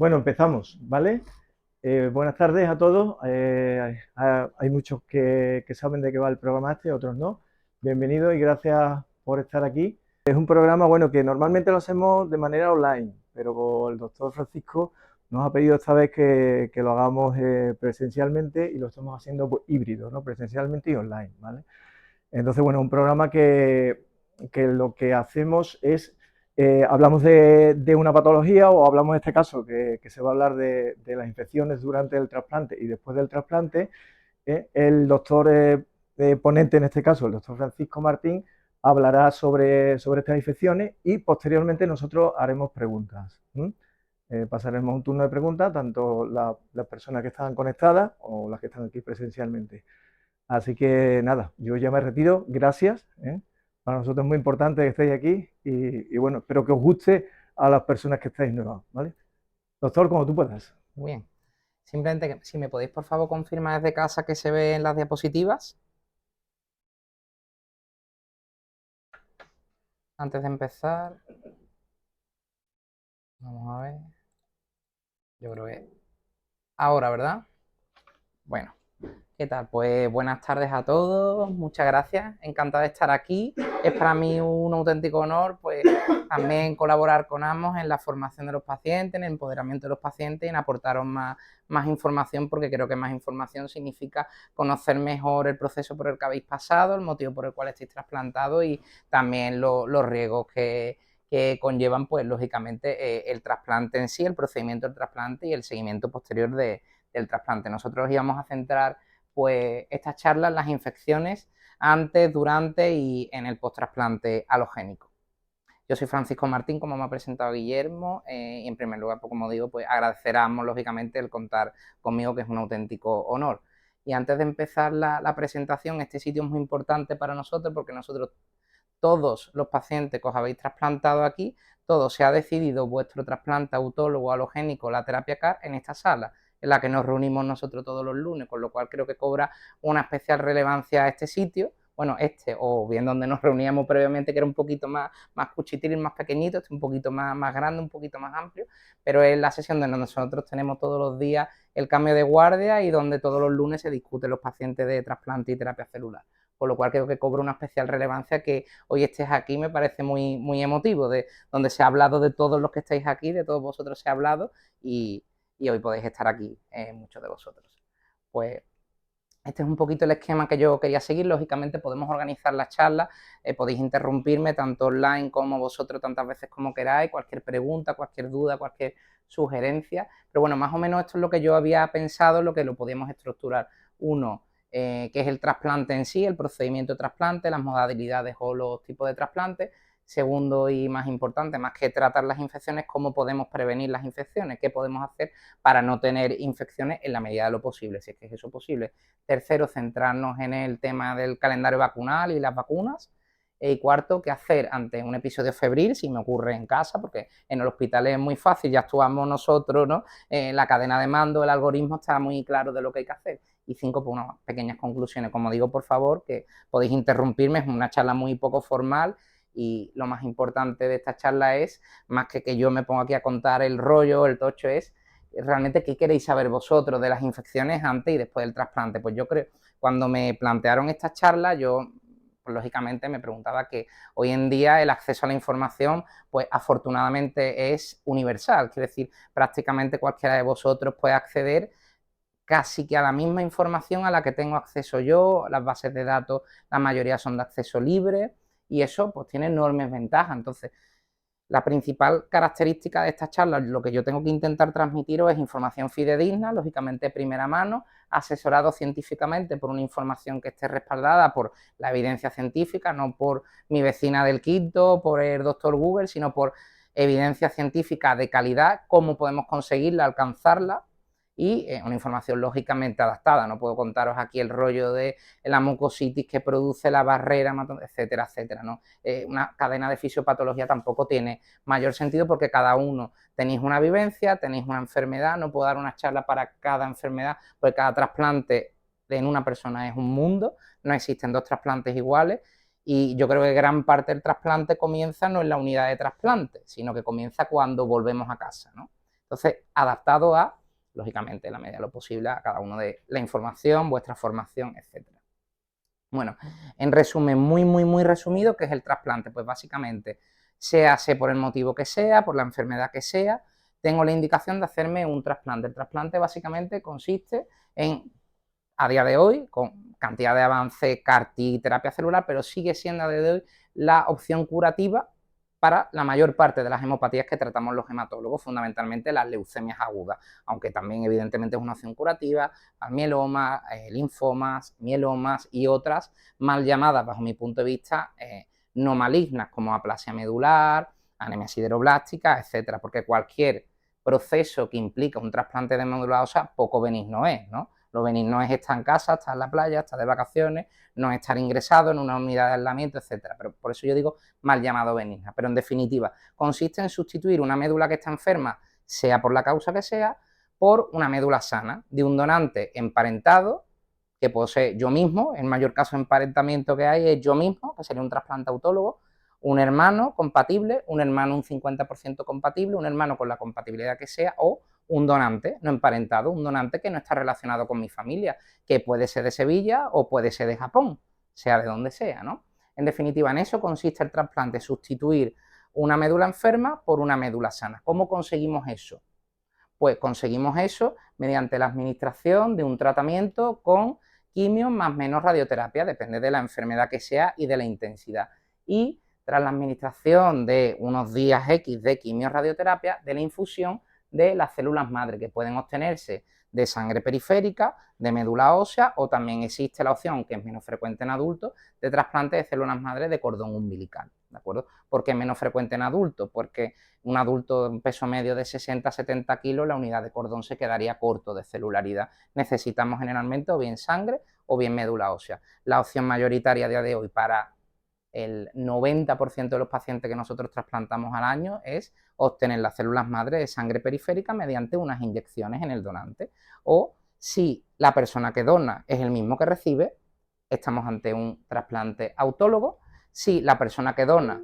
Bueno, empezamos, ¿vale? Buenas tardes a todos. Hay muchos que saben de qué va el programa este, otros no. Bienvenidos y gracias por estar aquí. Es un programa, bueno, que normalmente lo hacemos de manera online, pero el doctor Francisco nos ha pedido esta vez que lo hagamos presencialmente y lo estamos haciendo pues, híbrido, ¿no? Presencialmente y online, ¿vale? Entonces, bueno, un programa que lo que hacemos es, hablamos de una patología o hablamos en este caso que se va a hablar de las infecciones durante el trasplante y después del trasplante. El doctor ponente, en este caso, el doctor Francisco Martín, hablará sobre estas infecciones y posteriormente nosotros haremos preguntas. Pasaremos un turno de preguntas, tanto las personas que están conectadas o las que están aquí presencialmente. Así que nada, yo ya me retiro, gracias. Para nosotros es muy importante que estéis aquí y bueno, espero que os guste a las personas que estáis nuevas, ¿vale? Doctor, como tú puedas. Muy bien. Simplemente si me podéis por favor confirmar desde casa que se ven las diapositivas antes de empezar. Vamos a ver. Yo creo que ahora, ¿verdad? Bueno, ¿qué tal? Pues buenas tardes a todos, muchas gracias, encantado de estar aquí. Es para mí un auténtico honor, pues también colaborar con ambos en la formación de los pacientes, en el empoderamiento de los pacientes y en aportaros más información, porque creo que más información significa conocer mejor el proceso por el que habéis pasado, el motivo por el cual estáis trasplantados y también los riesgos que conllevan, pues lógicamente, el trasplante en sí, el procedimiento del trasplante y el seguimiento posterior del trasplante. Nosotros íbamos a centrar pues estas charlas en las infecciones antes, durante y en el post-trasplante halogénico. Yo soy Francisco Martín, como me ha presentado Guillermo, y en primer lugar, pues, como digo, pues agradeceramos lógicamente el contar conmigo, que es un auténtico honor. Y antes de empezar la presentación, este sitio es muy importante para nosotros porque nosotros, todos los pacientes que os habéis trasplantado aquí, todo se ha decidido vuestro trasplante autólogo halogénico, la terapia CAR, en esta sala, en la que nos reunimos nosotros todos los lunes, con lo cual creo que cobra una especial relevancia a este sitio. Bueno, o bien donde nos reuníamos previamente, que era un poquito más cuchitril, más pequeñito, un poquito más grande, un poquito más amplio, pero es la sesión donde nosotros tenemos todos los días el cambio de guardia y donde todos los lunes se discuten los pacientes de trasplante y terapia celular. Por lo cual creo que cobra una especial relevancia que hoy estés aquí, me parece muy emotivo, donde se ha hablado de todos los que estáis aquí, de todos vosotros se ha hablado y hoy podéis estar aquí, muchos de vosotros. Pues este es un poquito el esquema que yo quería seguir. Lógicamente podemos organizar las charlas, podéis interrumpirme tanto online como vosotros tantas veces como queráis, cualquier pregunta, cualquier duda, cualquier sugerencia. Pero bueno, más o menos esto es lo que yo había pensado, lo que lo podíamos estructurar. Uno, que es el trasplante en sí, el procedimiento de trasplante, las modalidades o los tipos de trasplante. Segundo y más importante, más que tratar las infecciones, cómo podemos prevenir las infecciones, qué podemos hacer para no tener infecciones en la medida de lo posible, si es que es eso posible. Tercero, centrarnos en el tema del calendario vacunal y las vacunas. Y cuarto, qué hacer ante un episodio febril, si me ocurre en casa, porque en el hospital es muy fácil, ya actuamos nosotros, ¿no? La cadena de mando, el algoritmo está muy claro de lo que hay que hacer. Y cinco, pues unas pequeñas conclusiones. Como digo, por favor, que podéis interrumpirme, es una charla muy poco formal y lo más importante de esta charla es, más que yo me ponga aquí a contar el rollo, el tocho, es realmente qué queréis saber vosotros de las infecciones antes y después del trasplante. Pues yo creo, cuando me plantearon esta charla, yo pues, lógicamente me preguntaba que hoy en día el acceso a la información, pues afortunadamente es universal, quiere decir, prácticamente cualquiera de vosotros puede acceder casi que a la misma información a la que tengo acceso yo. Las bases de datos, la mayoría son de acceso libre y eso pues tiene enormes ventajas. Entonces, la principal característica de estas charlas, lo que yo tengo que intentar transmitiros es información fidedigna, lógicamente de primera mano, asesorado científicamente por una información que esté respaldada por la evidencia científica, no por mi vecina del quinto, por el doctor Google, sino por evidencia científica de calidad, cómo podemos conseguirla, alcanzarla, y una información lógicamente adaptada. No puedo contaros aquí el rollo de la mucositis que produce la barrera, etcétera, etcétera, ¿no? Una cadena de fisiopatología tampoco tiene mayor sentido porque cada uno tenéis una vivencia, tenéis una enfermedad. No puedo dar una charla para cada enfermedad porque cada trasplante en una persona es un mundo, no existen dos trasplantes iguales. Y yo creo que gran parte del trasplante comienza no en la unidad de trasplante, sino que comienza cuando volvemos a casa, ¿no? Entonces, adaptado a, lógicamente, en la medida de lo posible, a cada uno de la información, vuestra formación, etcétera. Bueno, en resumen, muy resumido, ¿qué es el trasplante? Pues básicamente, sea por el motivo que sea, por la enfermedad que sea, tengo la indicación de hacerme un trasplante. El trasplante básicamente consiste en, a día de hoy, con cantidad de avance CAR-T, terapia celular, pero sigue siendo a día de hoy la opción curativa para la mayor parte de las hemopatías que tratamos los hematólogos, fundamentalmente las leucemias agudas, aunque también evidentemente es una opción curativa a mielomas, linfomas, mielomas y otras mal llamadas, bajo mi punto de vista, no malignas, como aplasia medular, anemia sideroblástica, etcétera, porque cualquier proceso que implica un trasplante de médula ósea poco benigno es, ¿no? Lo benigno es estar en casa, estar en la playa, estar de vacaciones, no estar ingresado en una unidad de aislamiento, etcétera. Pero por eso yo digo mal llamado benigna. Pero en definitiva, consiste en sustituir una médula que está enferma, sea por la causa que sea, por una médula sana, de un donante emparentado, que posee yo mismo, el mayor caso de emparentamiento que hay es yo mismo, que sería un trasplante autólogo, un hermano compatible, un hermano un 50% compatible, un hermano con la compatibilidad que sea, o un donante no emparentado, un donante que no está relacionado con mi familia, que puede ser de Sevilla o puede ser de Japón, sea de donde sea, ¿no? En definitiva, en eso consiste el trasplante, sustituir una médula enferma por una médula sana. ¿Cómo conseguimos eso? Pues conseguimos eso mediante la administración de un tratamiento con quimio más menos radioterapia, depende de la enfermedad que sea y de la intensidad. Y tras la administración de unos días X de quimio-radioterapia, de la infusión de las células madre, que pueden obtenerse de sangre periférica, de médula ósea, o también existe la opción, que es menos frecuente en adultos, de trasplante de células madre de cordón umbilical, ¿de acuerdo? ¿Por qué es menos frecuente en adultos? Porque un adulto de un peso medio de 60-70 kilos, la unidad de cordón se quedaría corto de celularidad. Necesitamos generalmente o bien sangre o bien médula ósea. La opción mayoritaria a día de hoy para el 90% de los pacientes que nosotros trasplantamos al año es obtener las células madre de sangre periférica mediante unas inyecciones en el donante. O si la persona que dona es el mismo que recibe, estamos ante un trasplante autólogo. Si la persona que dona,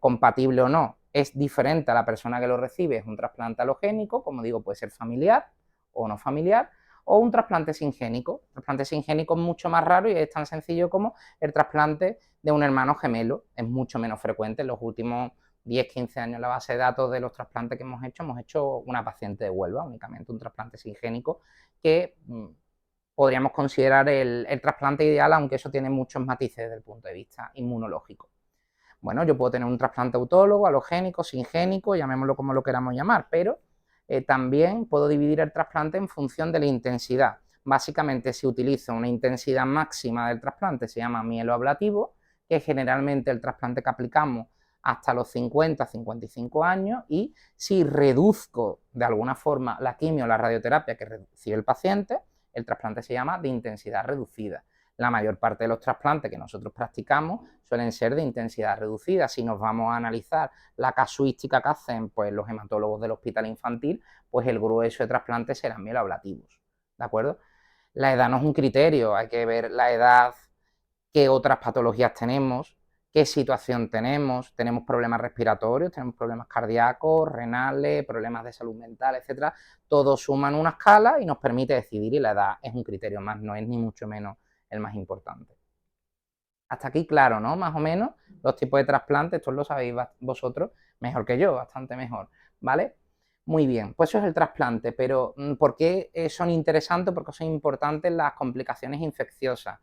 compatible o no, es diferente a la persona que lo recibe, es un trasplante alogénico, como digo, puede ser familiar o no familiar, o un trasplante singénico. El trasplante singénico es mucho más raro y es tan sencillo como el trasplante de un hermano gemelo. Es mucho menos frecuente. En los últimos 10-15 años, la base de datos de los trasplantes que hemos hecho una paciente de Huelva, únicamente un trasplante singénico, que podríamos considerar el trasplante ideal, aunque eso tiene muchos matices desde el punto de vista inmunológico. Bueno, yo puedo tener un trasplante autólogo, halogénico, singénico, llamémoslo como lo queramos llamar, pero también puedo dividir el trasplante en función de la intensidad. Básicamente, si utilizo una intensidad máxima del trasplante, se llama mieloablativo, que es generalmente el trasplante que aplicamos hasta los 50-55 años, y si reduzco de alguna forma la quimio o la radioterapia que recibe el paciente, el trasplante se llama de intensidad reducida. La mayor parte de los trasplantes que nosotros practicamos suelen ser de intensidad reducida. Si nos vamos a analizar la casuística que hacen pues, los hematólogos del hospital infantil, pues el grueso de trasplantes serán mieloablativos, ¿de acuerdo? La edad no es un criterio, hay que ver la edad, qué otras patologías tenemos, qué situación tenemos problemas respiratorios, tenemos problemas cardíacos, renales, problemas de salud mental, etcétera. Todo suma en una escala y nos permite decidir, y la edad es un criterio más, no es ni mucho menos el más importante. Hasta aquí claro, ¿no? Más o menos los tipos de trasplantes, esto lo sabéis vosotros mejor que yo, bastante mejor, ¿vale? Muy bien, pues eso es el trasplante, pero ¿por qué son interesantes? Porque son importantes las complicaciones infecciosas.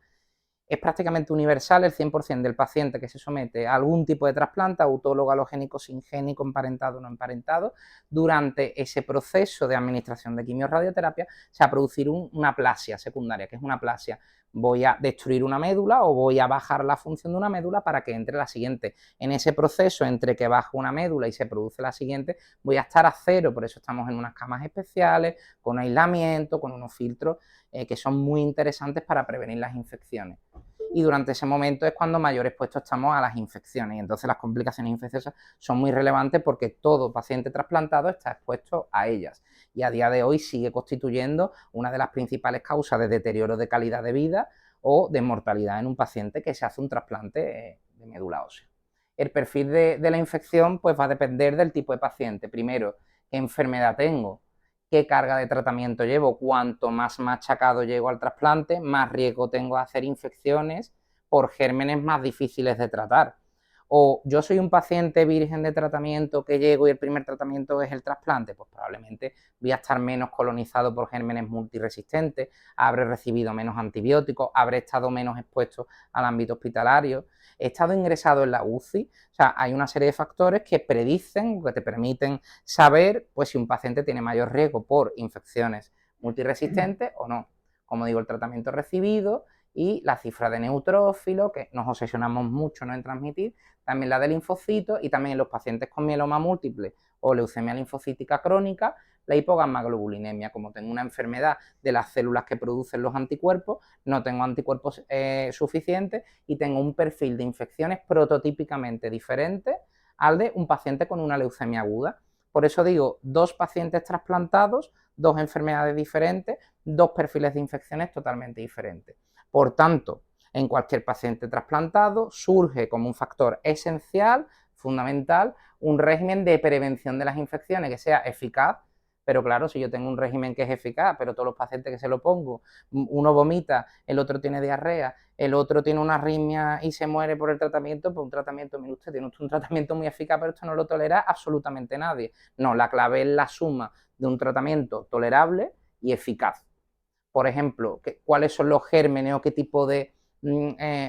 Es prácticamente universal el 100% del paciente que se somete a algún tipo de trasplante, autólogo, halogénico, singénico, emparentado o no emparentado, durante ese proceso de administración de quimio-radioterapia se va a producir una aplasia secundaria. ¿Qué es una aplasia? Voy a destruir una médula o voy a bajar la función de una médula para que entre la siguiente. En ese proceso entre que baja una médula y se produce la siguiente, voy a estar a cero, por eso estamos en unas camas especiales, con aislamiento, con unos filtros que son muy interesantes para prevenir las infecciones. Y durante ese momento es cuando mayor expuesto estamos a las infecciones, y entonces las complicaciones infecciosas son muy relevantes porque todo paciente trasplantado está expuesto a ellas, y a día de hoy sigue constituyendo una de las principales causas de deterioro de calidad de vida o de mortalidad en un paciente que se hace un trasplante de médula ósea. El perfil de la infección pues va a depender del tipo de paciente. Primero, qué enfermedad tengo, qué carga de tratamiento llevo. Cuanto más machacado llego al trasplante, más riesgo tengo de hacer infecciones por gérmenes más difíciles de tratar. O yo soy un paciente virgen de tratamiento que llego y el primer tratamiento es el trasplante, pues probablemente voy a estar menos colonizado por gérmenes multiresistentes, habré recibido menos antibióticos, habré estado menos expuesto al ámbito hospitalario, he estado ingresado en la UCI. O sea, hay una serie de factores que predicen, que te permiten saber pues si un paciente tiene mayor riesgo por infecciones multiresistentes o no. Como digo, el tratamiento recibido y la cifra de neutrófilos, que nos obsesionamos mucho, ¿no?, en transmitir, también la de linfocitos y también en los pacientes con mieloma múltiple o leucemia linfocítica crónica, la hipogammaglobulinemia. Como tengo una enfermedad de las células que producen los anticuerpos, no tengo anticuerpos suficientes y tengo un perfil de infecciones prototípicamente diferente al de un paciente con una leucemia aguda. Por eso digo, 2 pacientes trasplantados, 2 enfermedades diferentes, 2 perfiles de infecciones totalmente diferentes. Por tanto, en cualquier paciente trasplantado surge como un factor esencial, fundamental, un régimen de prevención de las infecciones que sea eficaz. Pero claro, si yo tengo un régimen que es eficaz, pero todos los pacientes que se lo pongo, uno vomita, el otro tiene diarrea, el otro tiene una arritmia y se muere por el tratamiento, pues un tratamiento, mire usted, tiene usted un tratamiento muy eficaz, pero esto no lo tolera absolutamente nadie. No, la clave es la suma de un tratamiento tolerable y eficaz. Por ejemplo, cuáles son los gérmenes o qué tipo de,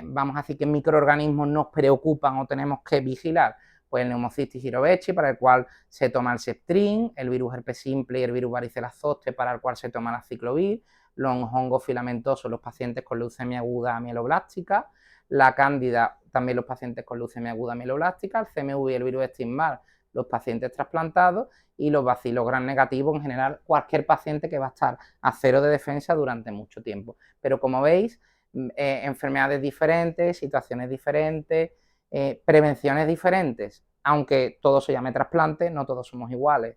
vamos a decir, qué microorganismos nos preocupan o tenemos que vigilar. Pues el Pneumocystis jirovecii, para el cual se toma el Septrin, el virus herpes simple y el virus varicela zoster, para el cual se toma la ciclovir, los hongos filamentosos, los pacientes con leucemia aguda mieloblástica, la cándida, también los pacientes con leucemia aguda mieloblástica, el CMV y el virus Epstein-Barr, los pacientes trasplantados, y los bacilos gram negativos, en general, cualquier paciente que va a estar a cero de defensa durante mucho tiempo. Pero como veis, enfermedades diferentes, situaciones diferentes, prevenciones diferentes. Aunque todo se llame trasplante, no todos somos iguales.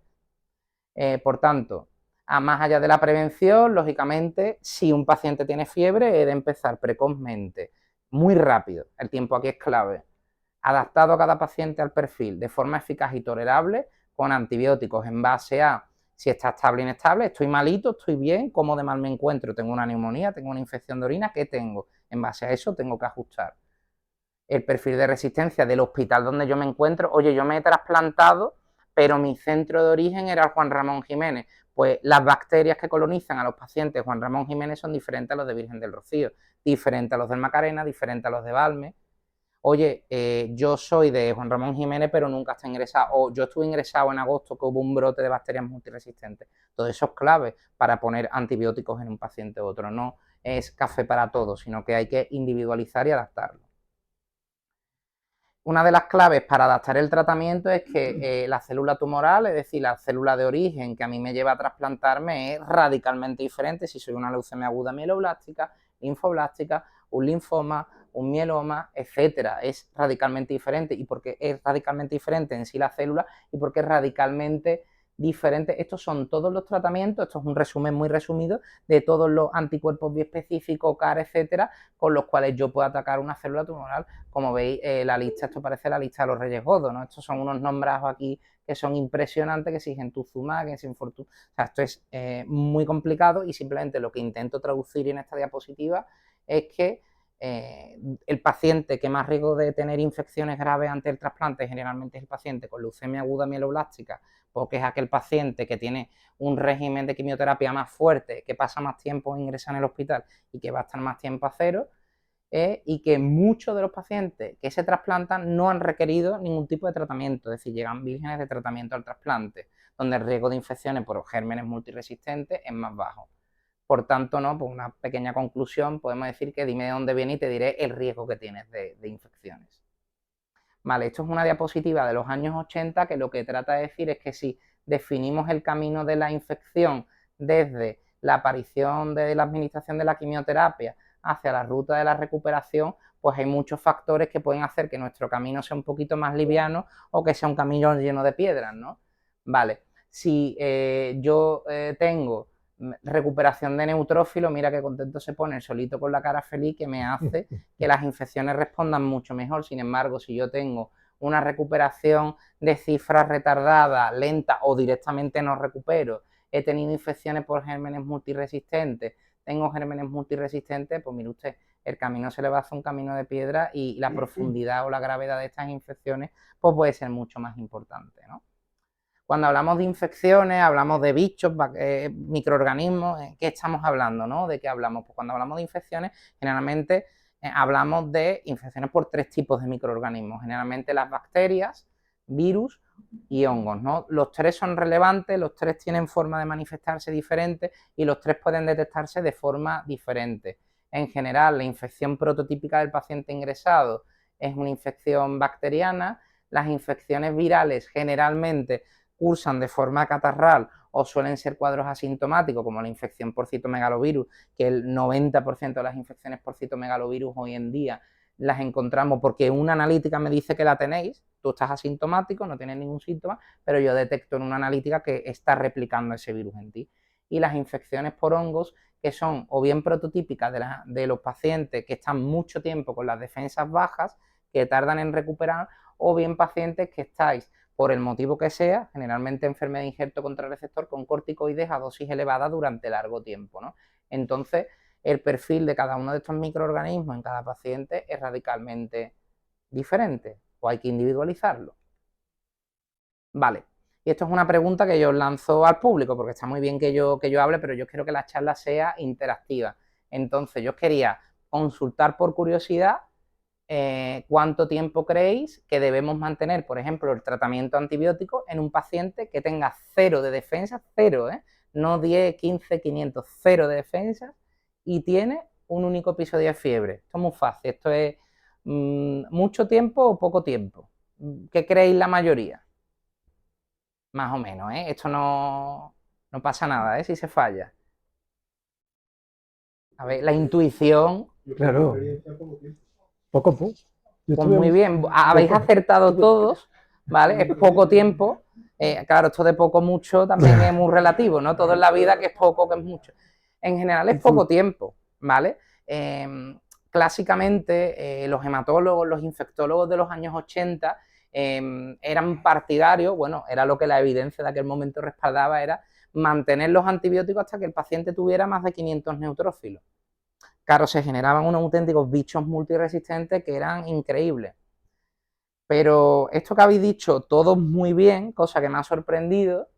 Por tanto, más allá de la prevención, lógicamente, si un paciente tiene fiebre, he de empezar precozmente, muy rápido, el tiempo aquí es clave, adaptado a cada paciente al perfil, de forma eficaz y tolerable, con antibióticos en base a si está estable o inestable, estoy malito, estoy bien, cómo de mal me encuentro, tengo una neumonía, tengo una infección de orina, ¿qué tengo? En base a eso tengo que ajustar el perfil de resistencia del hospital donde yo me encuentro. Oye, yo me he trasplantado, pero mi centro de origen era el Juan Ramón Jiménez. Pues las bacterias que colonizan a los pacientes Juan Ramón Jiménez son diferentes a los de Virgen del Rocío, diferentes a los del Macarena, diferentes a los de Balmes. Oye, yo soy de Juan Ramón Jiménez, pero nunca está ingresado, o yo estuve ingresado en agosto que hubo un brote de bacterias multiresistentes. Todo eso es clave para poner antibióticos en un paciente u otro. No es café para todos, sino que hay que individualizar y adaptarlo. Una de las claves para adaptar el tratamiento es que la célula tumoral, es decir, la célula de origen que a mí me lleva a trasplantarme, es radicalmente diferente si soy una leucemia aguda mieloblástica, linfoblástica, un linfoma, un mieloma, etcétera. Es radicalmente diferente. ¿Y por qué es radicalmente diferente en sí la célula? Y porque es radicalmente diferente. Estos son todos los tratamientos, esto es un resumen muy resumido de todos los anticuerpos biespecíficos, CAR, etcétera, con los cuales yo puedo atacar una célula tumoral. Como veis, la lista, esto parece la lista de los Reyes Godos, ¿no? Estos son unos nombrados aquí que son impresionantes, que si Gentuxumab, que si Infortun... O sea, esto es muy complicado y simplemente lo que intento traducir en esta diapositiva es que el paciente que más riesgo de tener infecciones graves ante el trasplante generalmente es el paciente con leucemia aguda mieloblástica, porque es aquel paciente que tiene un régimen de quimioterapia más fuerte, que pasa más tiempo ingresado en el hospital y que va a estar más tiempo a cero, y que muchos de los pacientes que se trasplantan no han requerido ningún tipo de tratamiento, es decir, llegan vírgenes de tratamiento al trasplante, donde el riesgo de infecciones por gérmenes multiresistentes es más bajo. Por tanto, ¿no? Pues una pequeña conclusión, podemos decir que dime de dónde viene y te diré el riesgo que tienes de infecciones. Vale, esto es una diapositiva de los años 80 que lo que trata de decir es que si definimos el camino de la infección desde la aparición de la administración de la quimioterapia hacia la ruta de la recuperación, pues hay muchos factores que pueden hacer que nuestro camino sea un poquito más liviano o que sea un camino lleno de piedras, ¿no? Vale, si yo tengo recuperación de neutrófilo, mira qué contento se pone el solito con la cara feliz, que me hace que las infecciones respondan mucho mejor. Sin embargo, si yo tengo una recuperación de cifras retardadas, lenta o directamente no recupero, he tenido infecciones por gérmenes multiresistentes, tengo gérmenes multiresistentes, pues mire usted, el camino se le va a hacer un camino de piedra y la profundidad o la gravedad de estas infecciones pues puede ser mucho más importante, ¿no? Cuando hablamos de infecciones, hablamos de bichos, microorganismos, ¿qué estamos hablando, no? ¿De qué hablamos? Pues cuando hablamos de infecciones, generalmente hablamos de infecciones por 3 tipos de microorganismos, generalmente las bacterias, virus y hongos, ¿no? Los 3 son relevantes, los 3 tienen forma de manifestarse diferente y los 3 pueden detectarse de forma diferente. En general, la infección prototípica del paciente ingresado es una infección bacteriana. Las infecciones virales generalmente cursan de forma catarral o suelen ser cuadros asintomáticos, como la infección por citomegalovirus, que el 90% de las infecciones por citomegalovirus hoy en día las encontramos porque una analítica me dice que la tenéis, tú estás asintomático, no tienes ningún síntoma, pero yo detecto en una analítica que está replicando ese virus en ti. Y las infecciones por hongos, que son o bien prototípicas de los pacientes que están mucho tiempo con las defensas bajas, que tardan en recuperar, o bien pacientes que estáis por el motivo que sea, generalmente enfermedad de injerto contrarreceptor con corticoides a dosis elevada durante largo tiempo, ¿no? Entonces, el perfil de cada uno de estos microorganismos en cada paciente es radicalmente diferente, o hay que individualizarlo. Vale, y esto es una pregunta que yo lanzo al público, porque está muy bien que yo hable, pero yo quiero que la charla sea interactiva. Entonces, yo quería consultar por curiosidad cuánto tiempo creéis que debemos mantener, por ejemplo, el tratamiento antibiótico en un paciente que tenga 0 de defensa, 0, no 10, 15, 500, 0 de defensa y tiene un único episodio de fiebre. Esto es muy fácil, esto es mucho tiempo o poco tiempo. ¿Qué creéis la mayoría? Más o menos, esto no pasa nada, si se falla. A ver, la intuición. Claro, poco, poco. Pues muy bien, habéis acertado todos, ¿vale? Es poco tiempo. Claro, esto de poco mucho también es muy relativo, ¿no? Todo en la vida que es poco, que es mucho. En general es poco tiempo, ¿vale? Clásicamente los hematólogos, los infectólogos de los años 80 eran partidarios, bueno, era lo que la evidencia de aquel momento respaldaba, era mantener los antibióticos hasta que el paciente tuviera más de 500 neutrófilos. Claro, se generaban unos auténticos bichos multiresistentes que eran increíbles. Pero esto que habéis dicho todos muy bien, cosa que me ha sorprendido,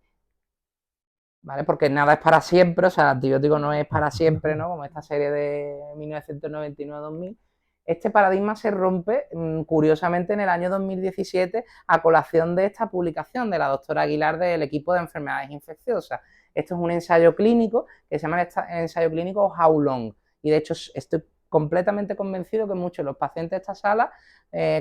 ¿vale? Porque nada es para siempre, o sea, el antibiótico no es para siempre, ¿no? Como esta serie de 1999-2000. Este paradigma se rompe, curiosamente, en el año 2017 a colación de esta publicación de la doctora Aguilar del equipo de enfermedades infecciosas. Esto es un ensayo clínico que se llama el ensayo clínico How Long. Y de hecho estoy completamente convencido que muchos de los pacientes de esta sala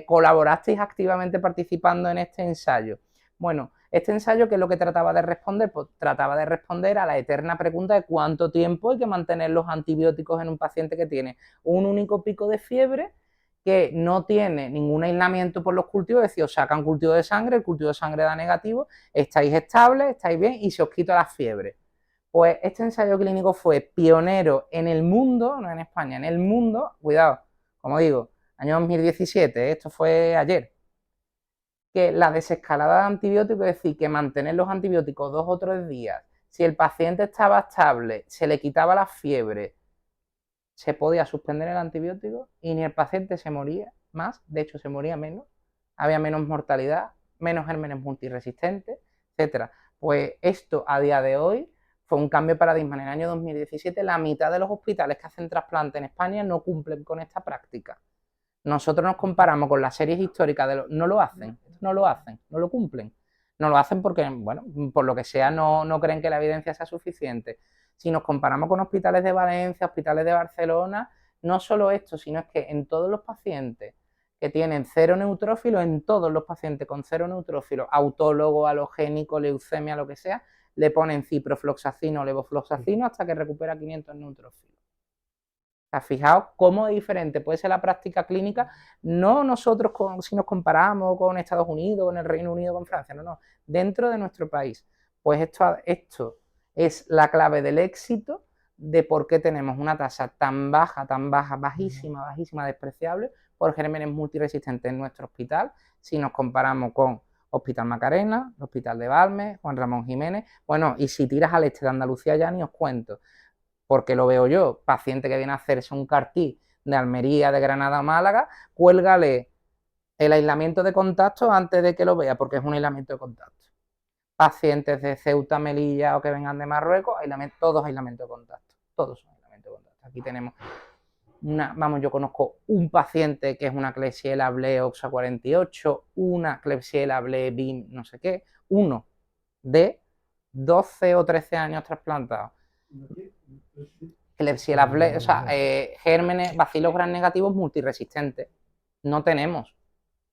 colaborasteis activamente participando en este ensayo. Bueno, este ensayo, ¿qué es lo que trataba de responder? Pues trataba de responder a la eterna pregunta de cuánto tiempo hay que mantener los antibióticos en un paciente que tiene un único pico de fiebre, que no tiene ningún aislamiento por los cultivos, es decir, os sacan cultivo de sangre, el cultivo de sangre da negativo, estáis estables, estáis bien y se os quita la fiebre. Pues este ensayo clínico fue pionero en el mundo, no en España, en el mundo, cuidado, como digo, año 2017, esto fue ayer, que la desescalada de antibióticos, es decir, que mantener los antibióticos 2 o 3 días, si el paciente estaba estable, se le quitaba la fiebre, se podía suspender el antibiótico y ni el paciente se moría más, de hecho se moría menos, había menos mortalidad, menos gérmenes multiresistentes, etcétera. Pues esto a día de hoy fue un cambio de paradigma. En el año 2017 la mitad de los hospitales que hacen trasplante en España no cumplen con esta práctica. Nosotros nos comparamos con las series históricas de no lo hacen, no lo cumplen. No lo hacen porque, bueno, por lo que sea, no creen que la evidencia sea suficiente. Si nos comparamos con hospitales de Valencia, hospitales de Barcelona, no solo esto, sino es que en todos los pacientes que tienen 0 neutrófilos, en todos los pacientes con 0 neutrófilos, autólogo, halogénico, leucemia, lo que sea, le ponen ciprofloxacino o levofloxacino hasta que recupera 500 neutrófilos. Fijaos cómo es diferente puede ser la práctica clínica, no nosotros si nos comparamos con Estados Unidos, con el Reino Unido, con Francia, no, dentro de nuestro país. Pues esto es la clave del éxito de por qué tenemos una tasa tan baja, bajísima, despreciable, por gérmenes multiresistentes en nuestro hospital. Si nos comparamos con Hospital Macarena, el Hospital de Balmes, Juan Ramón Jiménez, bueno, y si tiras al este de Andalucía ya ni os cuento, porque lo veo yo, paciente que viene a hacerse un CAR-T de Almería, de Granada, Málaga, cuélgale el aislamiento de contacto antes de que lo vea, porque es un aislamiento de contacto. Pacientes de Ceuta, Melilla o que vengan de Marruecos, todos aislamiento de contacto, todos son aislamiento de contacto. Aquí tenemos yo conozco un paciente que es una Klebsiella Blé OXA 48, una Klebsiella Blé BIM no sé qué, uno de 12 o 13 años trasplantado. Klebsiella Blé, o sea, gérmenes, bacilos gram negativos multiresistentes. No tenemos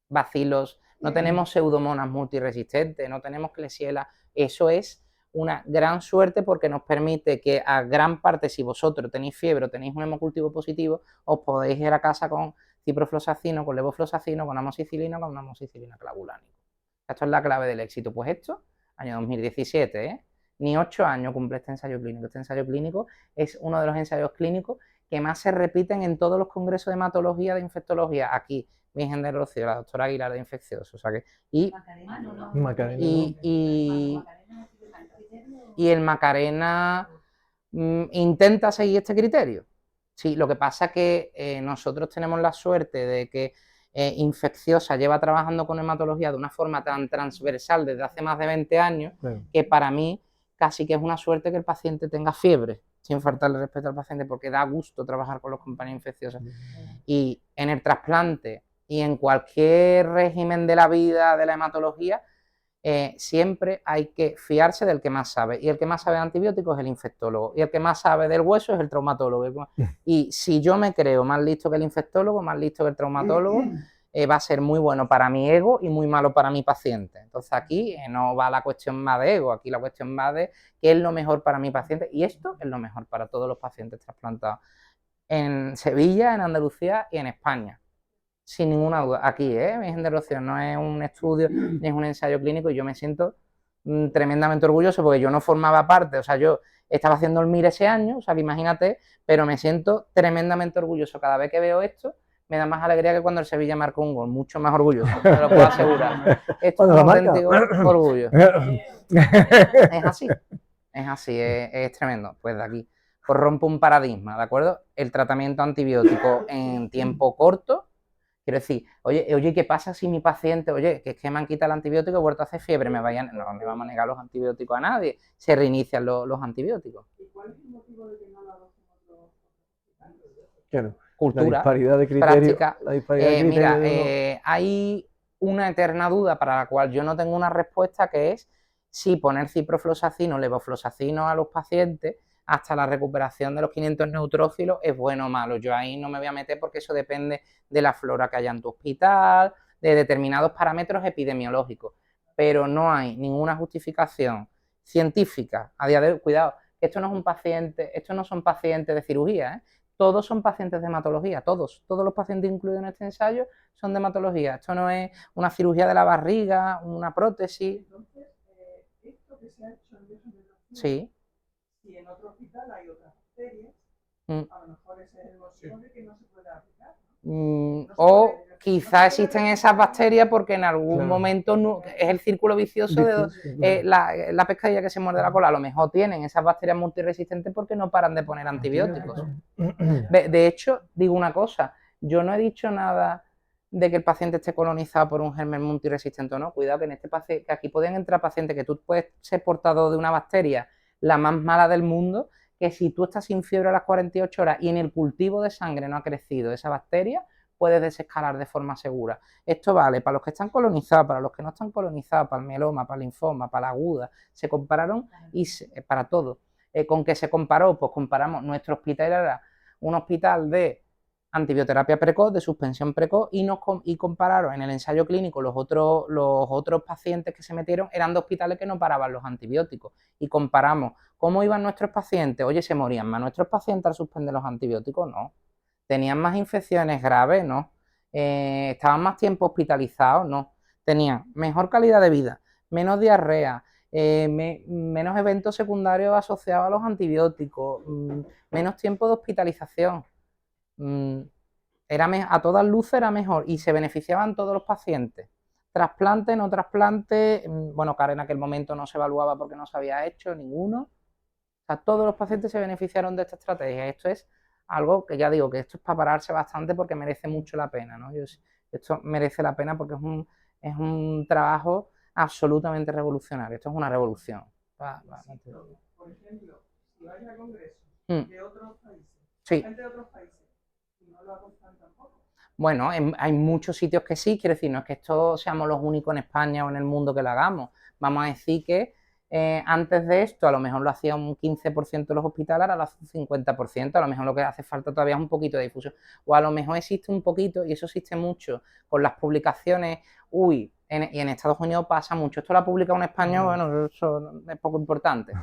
bacilos, no tenemos pseudomonas multiresistentes, no tenemos Klebsiella. Eso es una gran suerte porque nos permite que a gran parte, si vosotros tenéis fiebre o tenéis un hemocultivo positivo, os podéis ir a casa con ciprofloxacino, con levofloxacino, con amoxicilina, con amoxicilina clavulánica. Esto es la clave del éxito. Pues esto, año 2017, ni 8 años cumple este ensayo clínico. Este ensayo clínico es uno de los ensayos clínicos que más se repiten en todos los congresos de hematología, de infectología. Aquí, Virgen del Rocío, la doctora Aguilar de infecciosos. O sea que, y el Macarena intenta seguir este criterio. Sí, lo que pasa es que nosotros tenemos la suerte de que Infecciosa lleva trabajando con hematología de una forma tan transversal desde hace más de 20 años, que para mí casi que es una suerte que el paciente tenga fiebre, sin faltarle respeto al paciente, porque da gusto trabajar con los compañeros infecciosos. Y en el trasplante y en cualquier régimen de la vida de la hematología, siempre hay que fiarse del que más sabe, y el que más sabe de antibióticos es el infectólogo, y el que más sabe del hueso es el traumatólogo. Y si yo me creo más listo que el infectólogo, más listo que el traumatólogo, va a ser muy bueno para mi ego y muy malo para mi paciente. Entonces aquí no va la cuestión más de ego, aquí la cuestión más de qué es lo mejor para mi paciente, y esto es lo mejor para todos los pacientes trasplantados en Sevilla, en Andalucía y en España. Sin ninguna duda, aquí, Virgen del Rocío, no es un estudio ni es un ensayo clínico, y yo me siento tremendamente orgulloso porque yo no formaba parte, o sea, yo estaba haciendo el MIR ese año, o sea, que imagínate, pero me siento tremendamente orgulloso. Cada vez que veo esto, me da más alegría que cuando el Sevilla marcó un gol, mucho más orgulloso, te lo puedo asegurar. Esto es un auténtico orgullo. Es así, es tremendo. Pues de aquí, pues rompo un paradigma, ¿de acuerdo? El tratamiento antibiótico en tiempo corto. Quiero decir, oye, ¿qué pasa si mi paciente, que es que me han quitado el antibiótico y he vuelto a hacer fiebre? No le vamos a negar los antibióticos a nadie, se reinician los antibióticos. ¿Y cuál es el motivo de que no lo hagan otros hospitales? Cultura, la disparidad de criterios. Mira, hay una eterna duda para la cual yo no tengo una respuesta, que es si poner ciprofloxacino o levofloxacino a los pacientes hasta la recuperación de los 500 neutrófilos es bueno o malo. Yo ahí no me voy a meter porque eso depende de la flora que haya en tu hospital, de determinados parámetros epidemiológicos, pero no hay ninguna justificación científica a día de hoy. Cuidado, esto no es un paciente, estos no son pacientes de cirugía, todos son pacientes de hematología, todos los pacientes incluidos en este ensayo son de hematología. Esto no es una cirugía de la barriga, una prótesis. Entonces, esto que se ha hecho en sí. Si en otro hospital hay otras bacterias, a lo mejor ese es el motivo de que no se pueda aplicar, ¿no? O quizá existen esas bacterias porque en algún momento es el círculo vicioso de la pescadilla que se muerde la cola. A lo mejor tienen esas bacterias multiresistentes porque no paran de poner antibióticos. De hecho, digo una cosa, yo no he dicho nada de que el paciente esté colonizado por un germen multiresistente o no. Cuidado que en este paciente, que aquí pueden entrar pacientes que tú puedes ser portador de una bacteria la más mala del mundo, que si tú estás sin fiebre a las 48 horas y en el cultivo de sangre no ha crecido esa bacteria, puedes desescalar de forma segura. Esto vale para los que están colonizados, para los que no están colonizados, para el mieloma, para el linfoma, para la aguda. Se compararon y para todo. ¿Con qué se comparó? Pues comparamos, nuestro hospital era un hospital de antibioterapia precoz, de suspensión precoz, y compararon en el ensayo clínico los otros pacientes que se metieron, eran de hospitales que no paraban los antibióticos, y comparamos cómo iban nuestros pacientes. Oye, ¿se morían más nuestros pacientes al suspender los antibióticos? No. ¿Tenían más infecciones graves? No. ¿Estaban más tiempo hospitalizados? No. ¿Tenían mejor calidad de vida, menos diarrea, menos eventos secundarios asociados a los antibióticos, menos tiempo de hospitalización? a todas luces era mejor y se beneficiaban todos los pacientes. Trasplante, no trasplante, bueno, CAR en aquel momento no se evaluaba porque no se había hecho ninguno. O sea, todos los pacientes se beneficiaron de esta estrategia. Esto es algo que ya digo, que esto es para pararse bastante porque merece mucho la pena, ¿no? Esto merece la pena porque es un trabajo absolutamente revolucionario. Esto es una revolución. Por ejemplo, si vais a congresos de otros países, sí. gente de otros países, y no lo aconsejan tampoco. Bueno, hay muchos sitios que sí, quiero decir, no es que esto seamos los únicos en España o en el mundo que lo hagamos. Vamos a decir que antes de esto a lo mejor lo hacía un 15% de los hospitales, ahora lo hace un 50%, a lo mejor lo que hace falta todavía es un poquito de difusión. O a lo mejor existe un poquito, y eso existe mucho, con las publicaciones, y en Estados Unidos pasa mucho, esto lo ha publicado un español, bueno, eso es poco importante.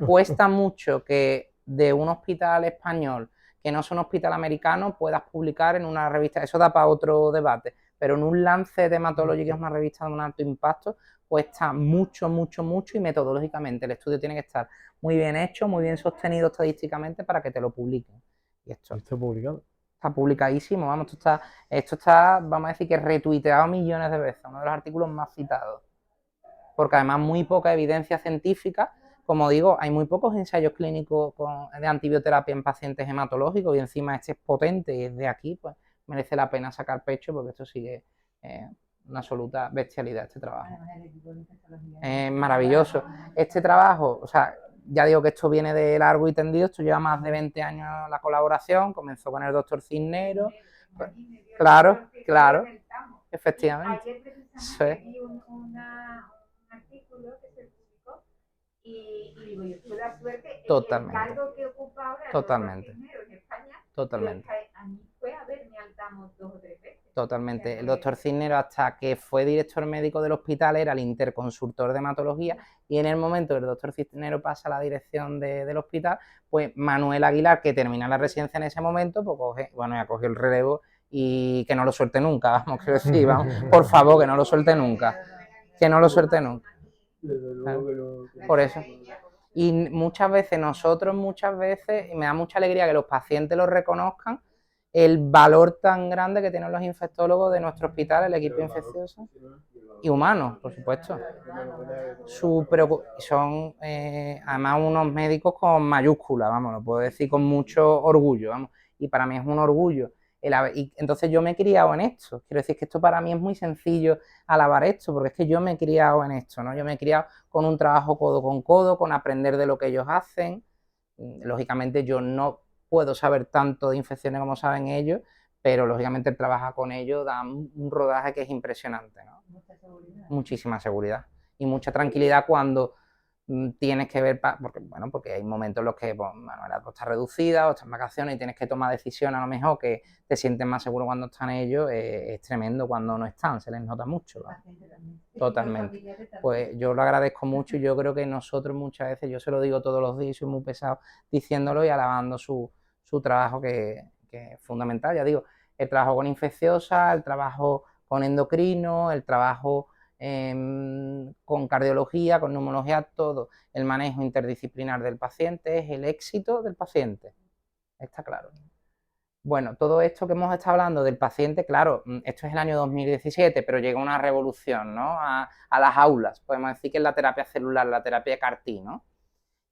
Cuesta mucho que de un hospital español que no es un hospital americano, puedas publicar en una revista, eso da para otro debate, pero en un Lancet Hematology, que es una revista de un alto impacto, cuesta mucho, mucho, mucho y metodológicamente el estudio tiene que estar muy bien hecho, muy bien sostenido estadísticamente para que te lo publiquen. Y esto está publicado. Está publicadísimo, vamos, esto está, vamos a decir que retuiteado millones de veces, uno de los artículos más citados. Porque además muy poca evidencia científica. Como digo, hay muy pocos ensayos clínicos de antibioterapia en pacientes hematológicos y encima este es potente y es de aquí, pues merece la pena sacar pecho porque esto sigue una absoluta bestialidad este trabajo. Maravilloso. Este trabajo, o sea, ya digo que esto viene de largo y tendido, esto lleva más de 20 años la colaboración, comenzó con el doctor Cisneros. Claro, claro, efectivamente. Sí. Artículo que se publicó y digo, yo tuve la suerte totalmente. El cargo que ocupa ahora totalmente. En España, totalmente. A mí fue a verme al TAMO 2 o 3 veces. Totalmente. O sea, el doctor Cisneros, hasta que fue director médico del hospital, era el interconsultor de hematología y en el momento que el doctor Cisneros pasa a la dirección del hospital, pues Manuel Aguilar, que termina la residencia en ese momento, pues ya cogió el relevo y que no lo suelte nunca, vamos, quiero decir, vamos, por favor, que no lo suelte nunca. Que no lo suelte nunca. ¿Claro? Por eso. Y muchas veces, y me da mucha alegría que los pacientes lo reconozcan, el valor tan grande que tienen los infectólogos de nuestro hospital, el equipo infeccioso y humanos, por supuesto. Son además unos médicos con mayúsculas, vamos, lo puedo decir con mucho orgullo, vamos, y para mí es un orgullo. Y entonces yo me he criado en esto, quiero decir que esto para mí es muy sencillo alabar esto, porque es que yo me he criado en esto, ¿no? Yo me he criado con un trabajo codo, con aprender de lo que ellos hacen. Lógicamente yo no puedo saber tanto de infecciones como saben ellos, pero lógicamente el trabajar con ellos da un rodaje que es impresionante, ¿no? Mucha seguridad. Muchísima seguridad y mucha tranquilidad cuando tienes que ver, porque hay momentos en los que la está reducida o estás en vacaciones y tienes que tomar decisiones a lo mejor que te sientes más seguro cuando están ellos, es tremendo cuando no están, se les nota mucho, ¿no? Totalmente. Pues yo lo agradezco mucho y yo creo que nosotros muchas veces, yo se lo digo todos los días y soy muy pesado diciéndolo y alabando su trabajo que es fundamental, ya digo, el trabajo con infecciosa, el trabajo con endocrino, el trabajo con cardiología, con neumología, todo el manejo interdisciplinar del paciente es el éxito del paciente, está claro. Bueno, todo esto que hemos estado hablando del paciente, claro, esto es el año 2017, pero llega una revolución, ¿no? A las aulas, podemos decir que es la terapia celular, la terapia CAR-T, ¿no?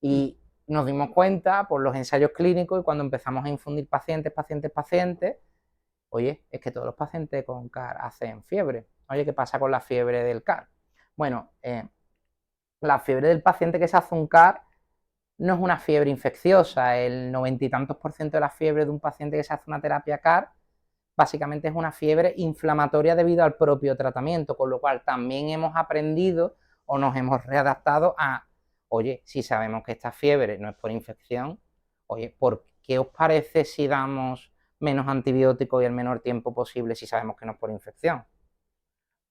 Y nos dimos cuenta por los ensayos clínicos y cuando empezamos a infundir pacientes, oye, es que todos los pacientes con CAR hacen fiebre. Oye, ¿qué pasa con la fiebre del CAR? Bueno, la fiebre del paciente que se hace un CAR no es una fiebre infecciosa. El 90 y tantos % de la fiebre de un paciente que se hace una terapia CAR básicamente es una fiebre inflamatoria debido al propio tratamiento, con lo cual también hemos aprendido o nos hemos readaptado a, oye, si sabemos que esta fiebre no es por infección, oye, ¿por qué os parece si damos menos antibióticos y el menor tiempo posible si sabemos que no es por infección?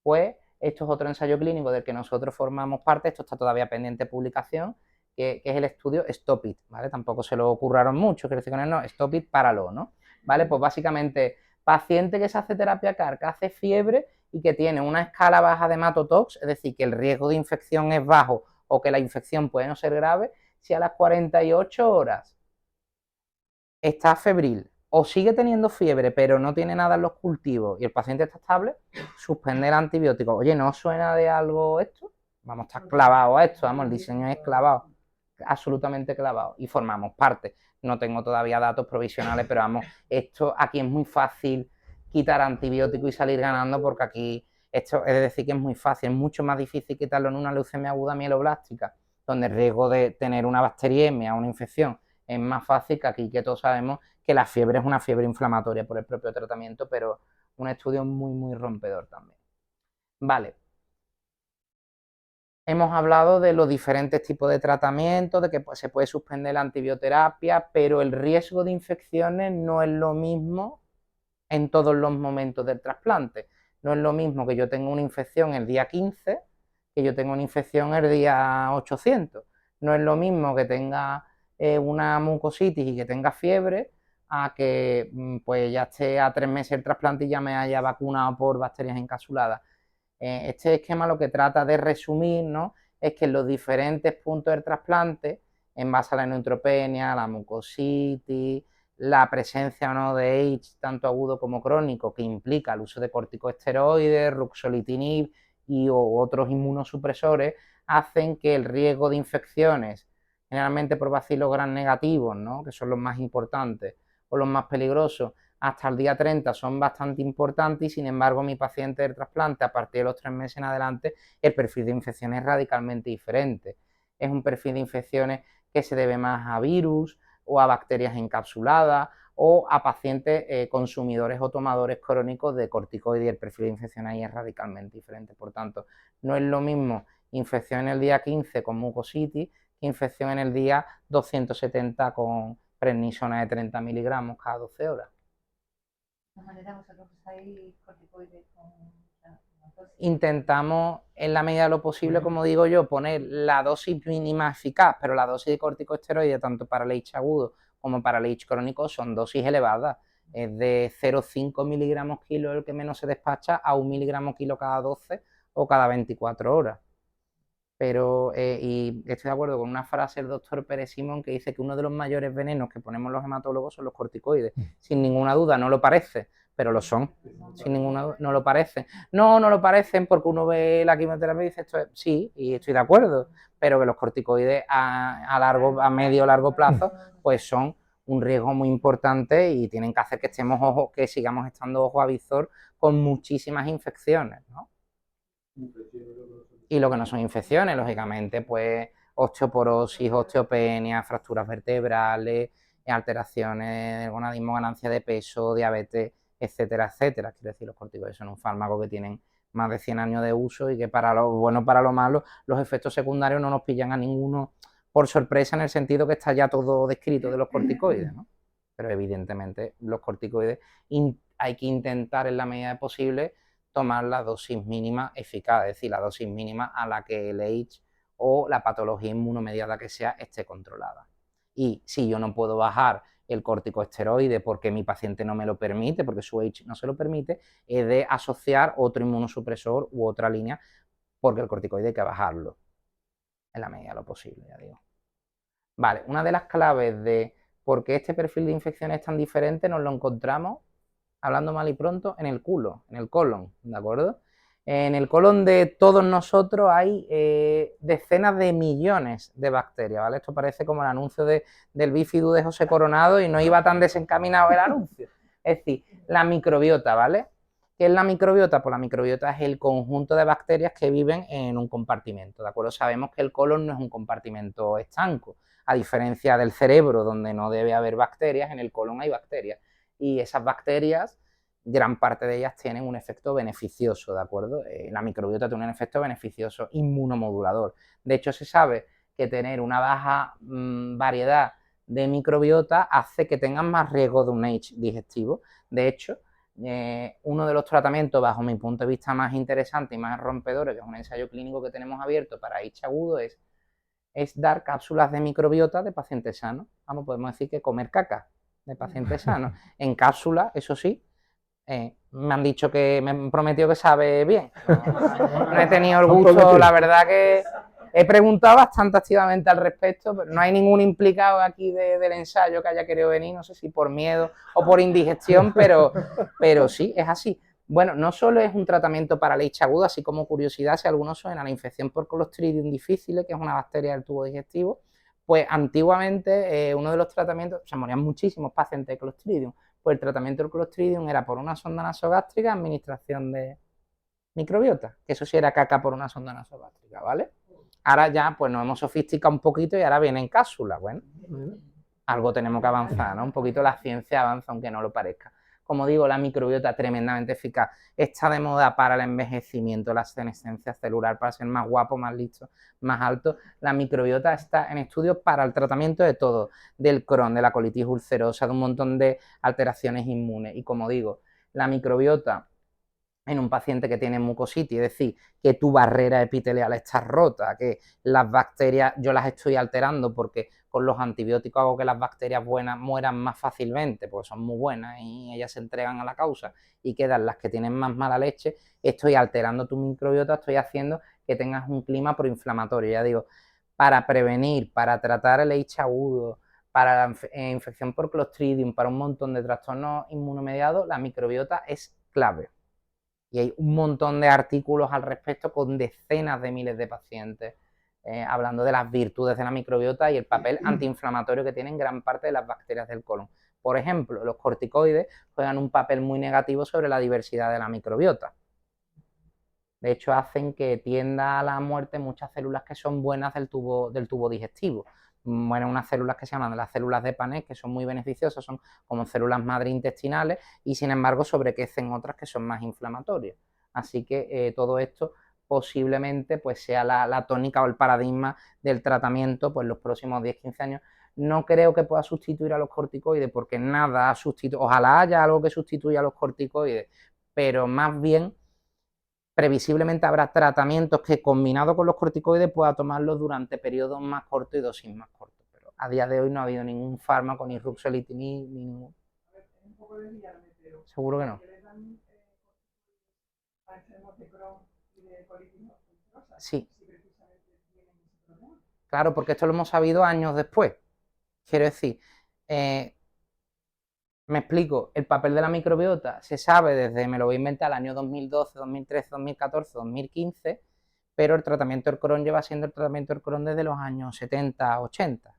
Pues esto es otro ensayo clínico del que nosotros formamos parte, esto está todavía pendiente de publicación, que es el estudio Stop It, ¿vale? Tampoco se lo curraron mucho, quiero decir con él, no, Stop It, páralo, ¿no? ¿Vale? Pues básicamente, paciente que se hace terapia CAR, que hace fiebre y que tiene una escala baja de hematotox, es decir, que el riesgo de infección es bajo o que la infección puede no ser grave, si a las 48 horas está febril, o sigue teniendo fiebre, pero no tiene nada en los cultivos y el paciente está estable, suspender el antibiótico. Oye, ¿no os suena de algo esto? Vamos a estar clavados a esto, vamos, el diseño es clavado, absolutamente clavado, y formamos parte. No tengo todavía datos provisionales, pero vamos, esto aquí es muy fácil quitar antibiótico y salir ganando, porque aquí esto es decir que es muy fácil, es mucho más difícil quitarlo en una leucemia aguda mieloblástica, donde el riesgo de tener una bacteriemia o una infección es más fácil que aquí, que todos sabemos que la fiebre es una fiebre inflamatoria por el propio tratamiento, pero un estudio muy, muy rompedor también. Vale. Hemos hablado de los diferentes tipos de tratamientos, de que pues, se puede suspender la antibioterapia, pero el riesgo de infecciones no es lo mismo en todos los momentos del trasplante. No es lo mismo que yo tenga una infección el día 15 que yo tenga una infección el día 800. No es lo mismo que tenga una mucositis y que tenga fiebre a que pues ya esté a 3 meses el trasplante y ya me haya vacunado por bacterias encapsuladas. Este esquema lo que trata de resumir, ¿no?, es que en los diferentes puntos del trasplante, en base a la neutropenia, la mucositis, la presencia o no de AIDS, tanto agudo como crónico, que implica el uso de corticosteroides, ruxolitinib y otros inmunosupresores, hacen que el riesgo de infecciones, generalmente por bacilos gram negativos, ¿no?, que son los más importantes o los más peligrosos, hasta el día 30 son bastante importantes y sin embargo mi paciente del trasplante a partir de los 3 meses en adelante el perfil de infecciones es radicalmente diferente. Es un perfil de infecciones que se debe más a virus o a bacterias encapsuladas o a pacientes consumidores o tomadores crónicos de corticoides y el perfil de infección ahí es radicalmente diferente. Por tanto, no es lo mismo infección en el día 15 con mucositis que infección en el día 270 con prednisona de 30 miligramos cada 12 horas. De manera, vosotros usáis corticoides con intentamos, en la medida de lo posible, como digo yo, poner la dosis mínima eficaz, pero la dosis de corticosteroides, tanto para el H agudo como para el H crónico, son dosis elevadas. Es de 0,5 miligramos kilo el que menos se despacha a 1 miligramo kilo cada 12 o cada 24 horas. Pero, y estoy de acuerdo con una frase del doctor Pérez Simón que dice que uno de los mayores venenos que ponemos los hematólogos son los corticoides. Sin ninguna duda, no lo parece, pero lo son. Sin ninguna duda, no lo parecen. No lo parecen porque uno ve la quimioterapia y dice, esto es, sí, y estoy de acuerdo, pero que los corticoides a medio o largo plazo, pues son un riesgo muy importante y tienen que hacer que que sigamos estando ojo a visor con muchísimas infecciones, ¿no? Y lo que no son infecciones, lógicamente, pues osteoporosis, osteopenia, fracturas vertebrales, alteraciones del gonadismo, ganancia de peso, diabetes, etcétera, etcétera. Quiero decir, los corticoides son un fármaco que tienen más de 100 años de uso y que para lo bueno, para lo malo, los efectos secundarios no nos pillan a ninguno por sorpresa en el sentido que está ya todo descrito de los corticoides, ¿no? Pero evidentemente los corticoides hay que intentar en la medida de posible tomar la dosis mínima eficaz, es decir, la dosis mínima a la que el H o la patología inmunomediada que sea esté controlada. Y si yo no puedo bajar el corticosteroide porque mi paciente no me lo permite, porque su H no se lo permite, he de asociar otro inmunosupresor u otra línea, porque el corticoide hay que bajarlo en la medida de lo posible, ya digo. Vale, una de las claves de por qué este perfil de infección es tan diferente nos lo encontramos, hablando mal y pronto, en el culo, en el colon, ¿de acuerdo? En el colon de todos nosotros hay decenas de millones de bacterias, ¿vale? Esto parece como el anuncio del bífido de José Coronado y no iba tan desencaminado el anuncio. Es decir, la microbiota, ¿vale? ¿Qué es la microbiota? Pues la microbiota es el conjunto de bacterias que viven en un compartimento, ¿de acuerdo? Sabemos que el colon no es un compartimento estanco, a diferencia del cerebro, donde no debe haber bacterias, en el colon hay bacterias. Y esas bacterias, gran parte de ellas tienen un efecto beneficioso, ¿de acuerdo? La microbiota tiene un efecto beneficioso inmunomodulador. De hecho, se sabe que tener una baja variedad de microbiota hace que tengan más riesgo de un H digestivo. De hecho, uno de los tratamientos, bajo mi punto de vista, más interesante y más rompedores, que es un ensayo clínico que tenemos abierto para H agudo, es dar cápsulas de microbiota de pacientes sanos. Vamos, podemos decir que comer caca de pacientes sanos. En cápsula, eso sí, me han dicho que me han prometido que sabe bien. No he tenido el gusto, la verdad que he preguntado bastante activamente al respecto, pero no hay ningún implicado aquí del ensayo que haya querido venir, no sé si por miedo o por indigestión, pero sí, es así. Bueno, no solo es un tratamiento para leche aguda, así como curiosidad, si algunos suena la infección por Clostridium difficile, que es una bacteria del tubo digestivo, pues antiguamente uno de los tratamientos, se morían muchísimos pacientes de Clostridium, pues el tratamiento del Clostridium era por una sonda nasogástrica, administración de microbiota, que eso sí era caca por una sonda nasogástrica, ¿vale? Ahora ya pues nos hemos sofisticado un poquito y ahora viene en cápsula, bueno, algo tenemos que avanzar, ¿no? Un poquito la ciencia avanza aunque no lo parezca. Como digo, la microbiota tremendamente eficaz, está de moda para el envejecimiento, la senescencia celular, para ser más guapo, más listo, más alto. La microbiota está en estudios para el tratamiento de todo, del Crohn, de la colitis ulcerosa, de un montón de alteraciones inmunes. Y como digo, la microbiota en un paciente que tiene mucositis, es decir, que tu barrera epitelial está rota, que las bacterias yo las estoy alterando porque con los antibióticos hago que las bacterias buenas mueran más fácilmente, porque son muy buenas y ellas se entregan a la causa y quedan las que tienen más mala leche, estoy alterando tu microbiota, estoy haciendo que tengas un clima proinflamatorio, ya digo, para prevenir, para tratar el H agudo, para la infección por Clostridium, para un montón de trastornos inmunomediados, la microbiota es clave. Y hay un montón de artículos al respecto con decenas de miles de pacientes hablando de las virtudes de la microbiota y el papel antiinflamatorio que tienen gran parte de las bacterias del colon. Por ejemplo, los corticoides juegan un papel muy negativo sobre la diversidad de la microbiota. De hecho, hacen que tienda a la muerte muchas células que son buenas del tubo digestivo. Bueno, unas células que se llaman las células de Paneth, que son muy beneficiosas, son como células madre intestinales y sin embargo sobrequecen otras que son más inflamatorias. Así que todo esto posiblemente pues sea la tónica o el paradigma del tratamiento pues los próximos 10-15 años. No creo que pueda sustituir a los corticoides porque nada sustituye, ojalá haya algo que sustituya a los corticoides, pero más bien previsiblemente habrá tratamientos que combinado con los corticoides pueda tomarlos durante periodos más cortos y dosis más cortas. Pero a día de hoy no ha habido ningún fármaco, ni ruxolitinib, ni ningún. Seguro que no. Sí. Claro, porque esto lo hemos sabido años después. Quiero decir, me explico, el papel de la microbiota se sabe desde, me lo voy a inventar, el año 2012, 2013, 2014, 2015, pero el tratamiento del Crohn lleva siendo el tratamiento del Crohn desde los años 70, 80.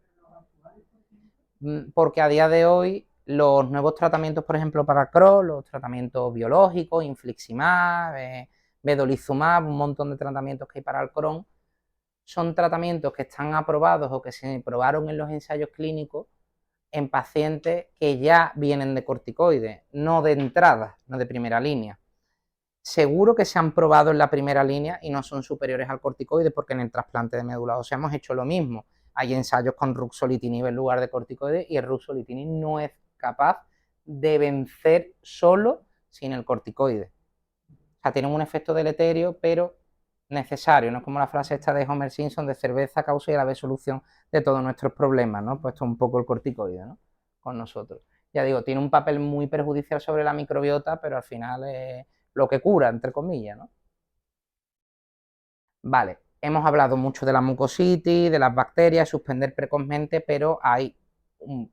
Porque a día de hoy los nuevos tratamientos, por ejemplo, para Crohn, los tratamientos biológicos, infliximab, vedolizumab, un montón de tratamientos que hay para el Crohn, son tratamientos que están aprobados o que se probaron en los ensayos clínicos en pacientes que ya vienen de corticoides, no de entrada, no de primera línea. Seguro que se han probado en la primera línea y no son superiores al corticoide porque en el trasplante de médula ósea hemos hecho lo mismo. Hay ensayos con ruxolitinib en lugar de corticoides y el ruxolitinib no es capaz de vencer solo sin el corticoide. O sea, tienen un efecto deleterio, pero necesario, no es como la frase esta de Homer Simpson de cerveza, causa y a la vez solución de todos nuestros problemas, ¿no? Pues esto es un poco el corticoide, ¿no? Con nosotros. Ya digo, tiene un papel muy perjudicial sobre la microbiota, pero al final es lo que cura, entre comillas, ¿no? Vale, hemos hablado mucho de la mucositis, de las bacterias, suspender precozmente, pero hay un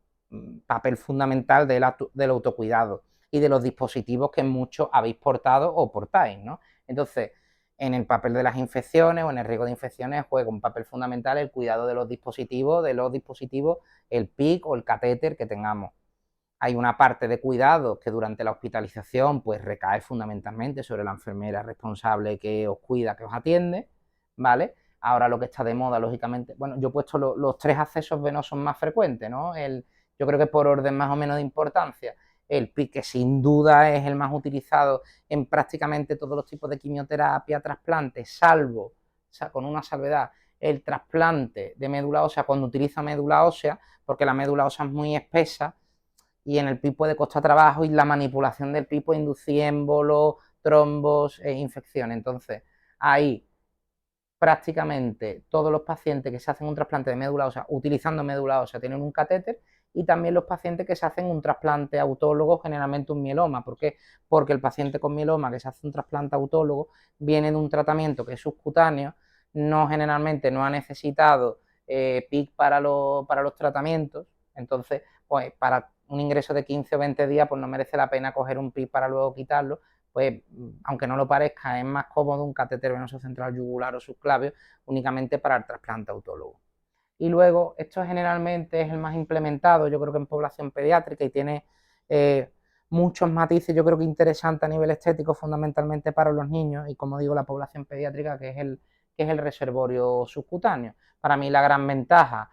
papel fundamental del autocuidado y de los dispositivos que muchos habéis portado o portáis, ¿no? Entonces, en el papel de las infecciones o en el riesgo de infecciones juega un papel fundamental el cuidado de los dispositivos, el PIC o el catéter que tengamos. Hay una parte de cuidado que durante la hospitalización pues recae fundamentalmente sobre la enfermera responsable que os cuida, que os atiende, ¿vale? Ahora lo que está de moda, lógicamente, bueno, yo he puesto los 3 accesos venosos más frecuentes, ¿no? Yo creo que por orden más o menos de importancia, el PIC, que sin duda es el más utilizado en prácticamente todos los tipos de quimioterapia, trasplante, salvo, o sea, con una salvedad, el trasplante de médula ósea cuando utiliza médula ósea, porque la médula ósea es muy espesa y en el PIC puede costar trabajo y la manipulación del PIC puede inducir émbolos, trombos e infecciones. Entonces, ahí prácticamente todos los pacientes que se hacen un trasplante de médula ósea utilizando médula ósea tienen un catéter y también los pacientes que se hacen un trasplante autólogo, generalmente un mieloma. ¿Por qué? Porque el paciente con mieloma que se hace un trasplante autólogo viene de un tratamiento que es subcutáneo, generalmente no ha necesitado PIC para los tratamientos, entonces pues para un ingreso de 15 o 20 días pues no merece la pena coger un PIC para luego quitarlo, pues aunque no lo parezca es más cómodo un catéter venoso central yugular o subclavio únicamente para el trasplante autólogo. Y luego esto generalmente es el más implementado, yo creo que en población pediátrica y tiene muchos matices, yo creo que interesantes a nivel estético, fundamentalmente para los niños y como digo la población pediátrica, que es el reservorio subcutáneo. Para mí la gran ventaja,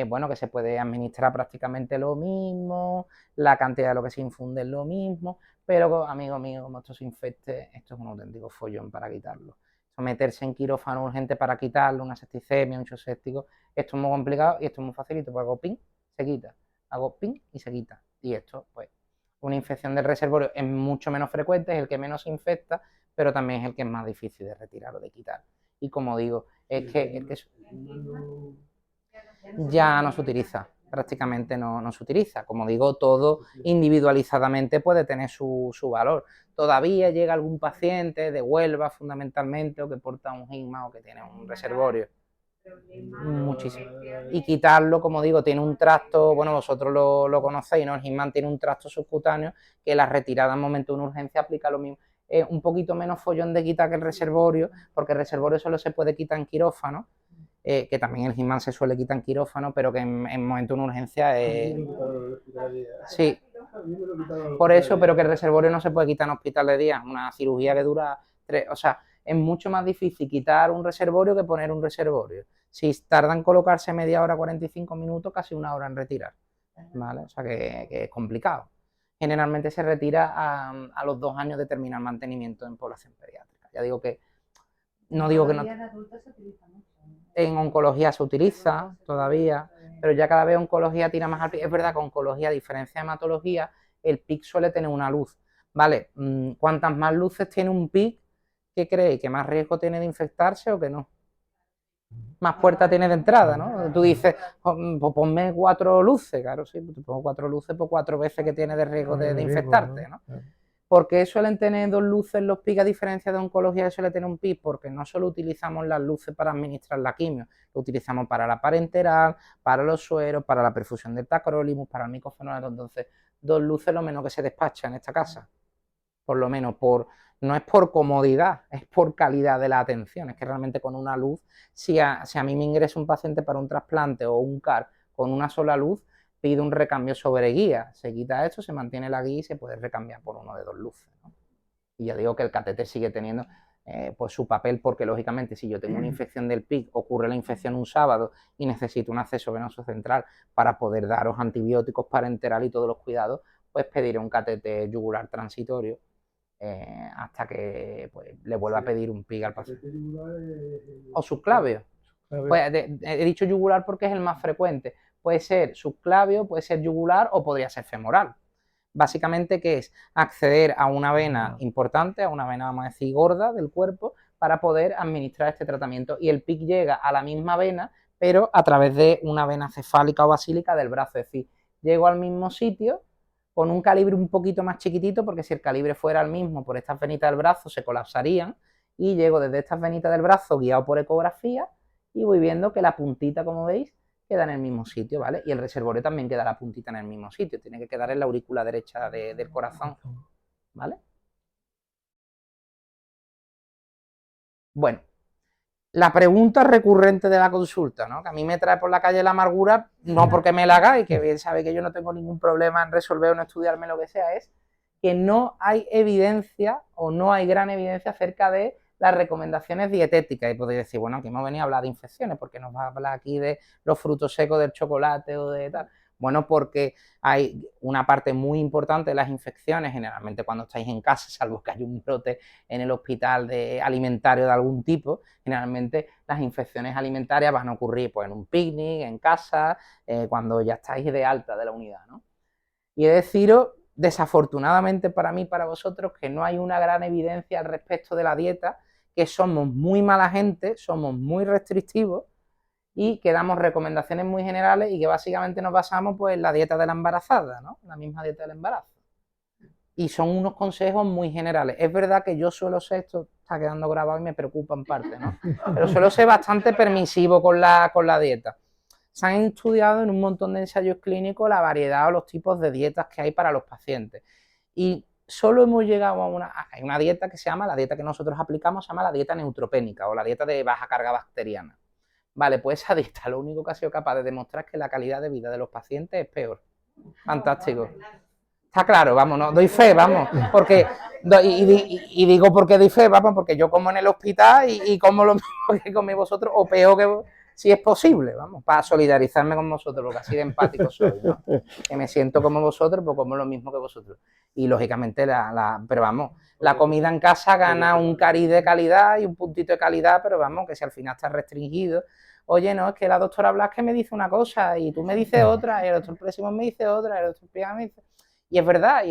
bueno, que se puede administrar prácticamente lo mismo, la cantidad de lo que se infunde es lo mismo, pero amigo mío, como esto se infecte, esto es un auténtico follón para quitarlo. Someterse en quirófano urgente para quitarlo, una septicemia, un shock séptico, esto es muy complicado y esto es muy facilito, pues hago pin, se quita, hago pin y se quita. Y esto, pues, una infección del reservorio es mucho menos frecuente, es el que menos se infecta, pero también es el que es más difícil de retirar o de quitar. Y como digo, es que ya no se utiliza, prácticamente no se utiliza. Como digo, todo individualizadamente puede tener su valor. Todavía llega algún paciente de Huelva fundamentalmente o que porta un HIGMA o que tiene un reservorio. Muchísimo. Y quitarlo, como digo, tiene un tracto, bueno, vosotros lo conocéis, ¿no? El HIGMA tiene un tracto subcutáneo que la retirada en momento de una urgencia aplica lo mismo. Es un poquito menos follón de quitar que el reservorio, porque el reservorio solo se puede quitar en quirófano, que también el HIGMA se suele quitar en quirófano, pero que en momento de una urgencia sí, por eso, pero que el reservorio no se puede quitar en hospital de día, una cirugía que dura 3, o sea, es mucho más difícil quitar un reservorio que poner un reservorio. Si tarda en colocarse media hora, 45 minutos, casi una hora en retirar, ¿vale? O sea que es complicado. Generalmente se retira a los 2 años de terminar mantenimiento en población pediátrica. Ya digo que no digo que no. En oncología se utiliza todavía, pero ya cada vez oncología tira más al PIC. Es verdad que oncología, a diferencia de hematología, el PIC suele tener una luz, ¿vale? Cuantas más luces tiene un PIC, ¿qué creéis? ¿Que más riesgo tiene de infectarse o que no? Más puerta tiene de entrada, ¿no? Tú dices, pues ponme 4 luces, claro, sí, pues te pongo 4 luces por 4 veces que tiene de riesgo de infectarte, ¿no? ¿Por qué suelen tener 2 luces los PIC a diferencia de oncología que suele tener un PIC? Porque no solo utilizamos las luces para administrar la quimio, lo utilizamos para la parenteral, para los sueros, para la perfusión del tacrolimus, para el micofenolato. Entonces, 2 luces lo menos que se despacha en esta casa. Por lo menos, no es por comodidad, es por calidad de la atención. Es que realmente con una luz, si a mí me ingresa un paciente para un trasplante o un CAR con una sola luz, pide un recambio sobre guía, se quita esto, se mantiene la guía y se puede recambiar por uno de 2 luces, ¿no? Y ya digo que el catéter sigue teniendo pues su papel porque lógicamente si yo tengo una infección del PIC, ocurre la infección un sábado y necesito un acceso venoso central para poder daros antibióticos parenteral y todos los cuidados, pues pediré un catéter yugular transitorio hasta que pues, le vuelva a pedir un PIC al paciente. O subclavio. Pues, he dicho yugular porque es el más frecuente. Puede ser subclavio, puede ser yugular o podría ser femoral. Básicamente, ¿qué es? Acceder a una vena importante, a una vena, vamos a decir, gorda del cuerpo, para poder administrar este tratamiento. Y el PIC llega a la misma vena, pero a través de una vena cefálica o basílica del brazo. Es decir, llego al mismo sitio con un calibre un poquito más chiquitito, porque si el calibre fuera el mismo por estas venitas del brazo, se colapsarían. Y llego desde estas venitas del brazo, guiado por ecografía, y voy viendo que la puntita, como veis, queda en el mismo sitio, ¿vale? Y el reservorio también queda la puntita en el mismo sitio, tiene que quedar en la aurícula derecha del corazón, ¿vale? Bueno, la pregunta recurrente de la consulta, ¿no? Que a mí me trae por la calle la amargura, no porque me la haga y que bien sabe que yo no tengo ningún problema en resolver o en estudiarme lo que sea, es que no hay evidencia o no hay gran evidencia acerca de las recomendaciones dietéticas. Y podéis decir, bueno, aquí hemos venido a hablar de infecciones, porque nos va a hablar aquí de los frutos secos del chocolate o de tal. Bueno, porque hay una parte muy importante de las infecciones, generalmente cuando estáis en casa, salvo que hay un brote en el hospital alimentario de algún tipo, generalmente las infecciones alimentarias van a ocurrir pues, en un picnic, en casa, cuando ya estáis de alta de la unidad, ¿no? Y he de deciros, desafortunadamente para mí y para vosotros, que no hay una gran evidencia al respecto de la dieta, que somos muy mala gente, somos muy restrictivos y que damos recomendaciones muy generales y que básicamente nos basamos pues, en la dieta de la embarazada, ¿no? La misma dieta del embarazo. Y son unos consejos muy generales. Es verdad que yo suelo estar está quedando grabado y me preocupa en parte, ¿no? Pero suelo ser bastante permisivo con la dieta. Se han estudiado en un montón de ensayos clínicos la variedad o los tipos de dietas que hay para los pacientes. Y solo hemos llegado a una dieta que se llama, la dieta que nosotros aplicamos, se llama la dieta neutropénica o la dieta de baja carga bacteriana. Vale, pues esa dieta lo único que ha sido capaz de demostrar es que la calidad de vida de los pacientes es peor. Fantástico. Está claro, vamos, no doy fe, vamos, porque y digo porque doy fe, vamos, porque yo como en el hospital y como lo mismo que coméis vosotros, o peor que si es posible, vamos, para solidarizarme con vosotros, porque así de empático soy, ¿no? Que me siento como vosotros, pues como lo mismo que vosotros. Y lógicamente, pero vamos, la comida en casa gana un cariz de calidad y un puntito de calidad, pero vamos, que si al final está restringido, oye, no, es que la doctora Blasque me dice una cosa y tú me dices otra, y el doctor Próximo me dice otra, y el doctor Piega me dice... Y es verdad,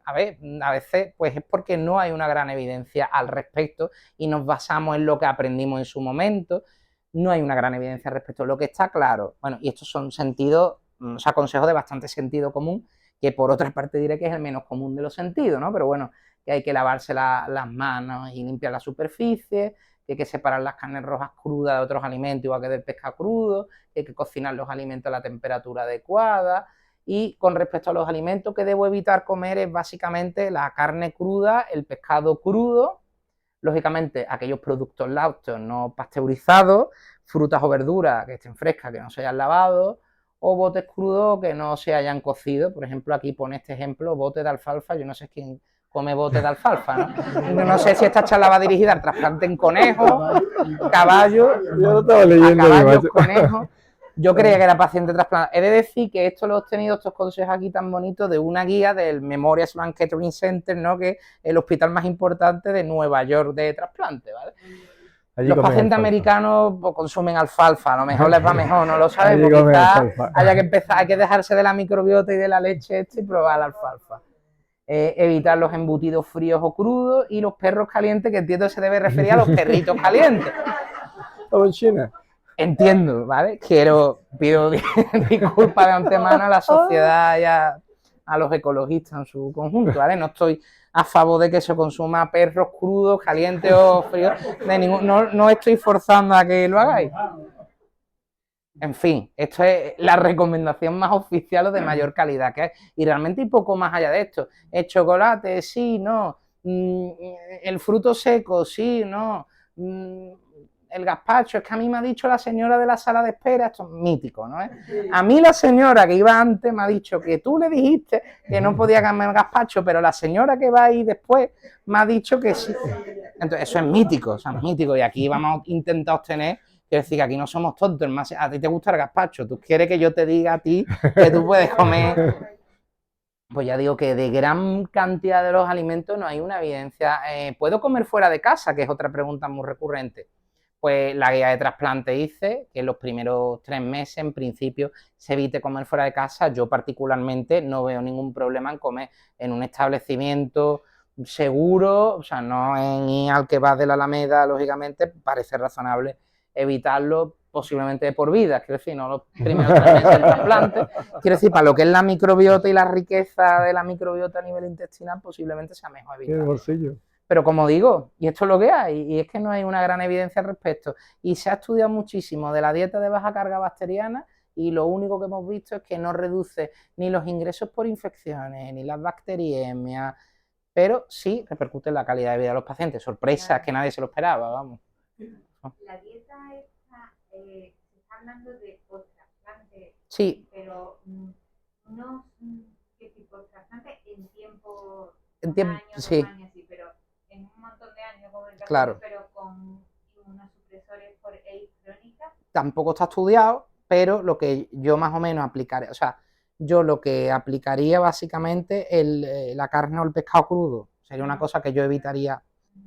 a veces pues es porque no hay una gran evidencia al respecto y nos basamos en lo que aprendimos en su momento. No hay una gran evidencia al respecto. Lo que está claro, bueno, y estos son sentidos, o sea, consejos de bastante sentido común, que por otra parte diré que es el menos común de los sentidos, ¿no? Pero bueno, que hay que lavarse las manos y limpiar la superficie, que hay que separar las carnes rojas crudas de otros alimentos, igual que del pescado crudo, que hay que cocinar los alimentos a la temperatura adecuada. Y con respecto a los alimentos que debo evitar comer es básicamente la carne cruda, el pescado crudo, lógicamente aquellos productos lácteos no pasteurizados, frutas o verduras que estén frescas, que no se hayan lavado, o botes crudos que no se hayan cocido. Por ejemplo, aquí pone este ejemplo, bote de alfalfa, yo no sé quién come bote de alfalfa, ¿no? No sé si esta charla va dirigida al trasplante en conejos, caballos, a caballos, conejos. Yo creía que era paciente trasplante. He de decir que esto lo he obtenido, estos consejos aquí tan bonitos, de una guía del Memorial Sloan Kettering Center, ¿no? Que es el hospital más importante de Nueva York de trasplante, ¿vale? Allí los pacientes americanos pues, consumen alfalfa, a lo mejor les va mejor, no lo sabemos, quizás haya que empezar, hay que dejarse de la microbiota y de la leche y probar la alfalfa. Evitar los embutidos fríos o crudos y los perros calientes, que entiendo se debe referir a los perritos calientes. Como en China. Entiendo, ¿vale? Pido disculpas de antemano a la sociedad y a los ecologistas en su conjunto, ¿vale? No estoy a favor de que se consuma perros crudos, calientes o fríos, no estoy forzando a que lo hagáis. En fin, esto es la recomendación más oficial o de mayor calidad que hay. Y realmente hay poco más allá de esto. El chocolate, sí, no. El fruto seco, sí, no. El gazpacho, es que a mí me ha dicho la señora de la sala de espera, esto es mítico, ¿no? A mí la señora que iba antes me ha dicho que tú le dijiste que no podía comer gazpacho, pero la señora que va ahí después me ha dicho que sí. Entonces, eso es mítico, o sea, es mítico. Y aquí vamos a intentar obtener, quiero decir que aquí no somos tontos, más a ti te gusta el gazpacho, tú quieres que yo te diga a ti que tú puedes comer. Pues ya digo que de gran cantidad de los alimentos no hay una evidencia. ¿Puedo comer fuera de casa? Que es otra pregunta muy recurrente. Pues la guía de trasplante dice que en los primeros 3 meses, en principio, se evite comer fuera de casa. Yo particularmente no veo ningún problema en comer en un establecimiento seguro, o sea, no en ir al que va de la Alameda, lógicamente, parece razonable evitarlo posiblemente de por vida, quiero decir, no los primeros 3 meses del trasplante, quiero decir, para lo que es la microbiota y la riqueza de la microbiota a nivel intestinal, posiblemente sea mejor evitarlo. Pero como digo, y esto es lo que hay, y es que no hay una gran evidencia al respecto. Y se ha estudiado muchísimo de la dieta de baja carga bacteriana y lo único que hemos visto es que no reduce ni los ingresos por infecciones, ni las bacteriemias, pero sí repercute en la calidad de vida de los pacientes. Sorpresas que nadie se lo esperaba, vamos. La dieta esta, se está hablando de post-trasplante, sí, pero no qué tipo de trasplante en tiempo, años, sí. 2 años, sí, pero en un montón de años, como el caso, claro, pero con inmunosupresores por AIDS crónica. Tampoco está estudiado, pero lo que yo más o menos aplicaré, o sea, yo lo que aplicaría básicamente la carne o el pescado crudo, sería una cosa que yo evitaría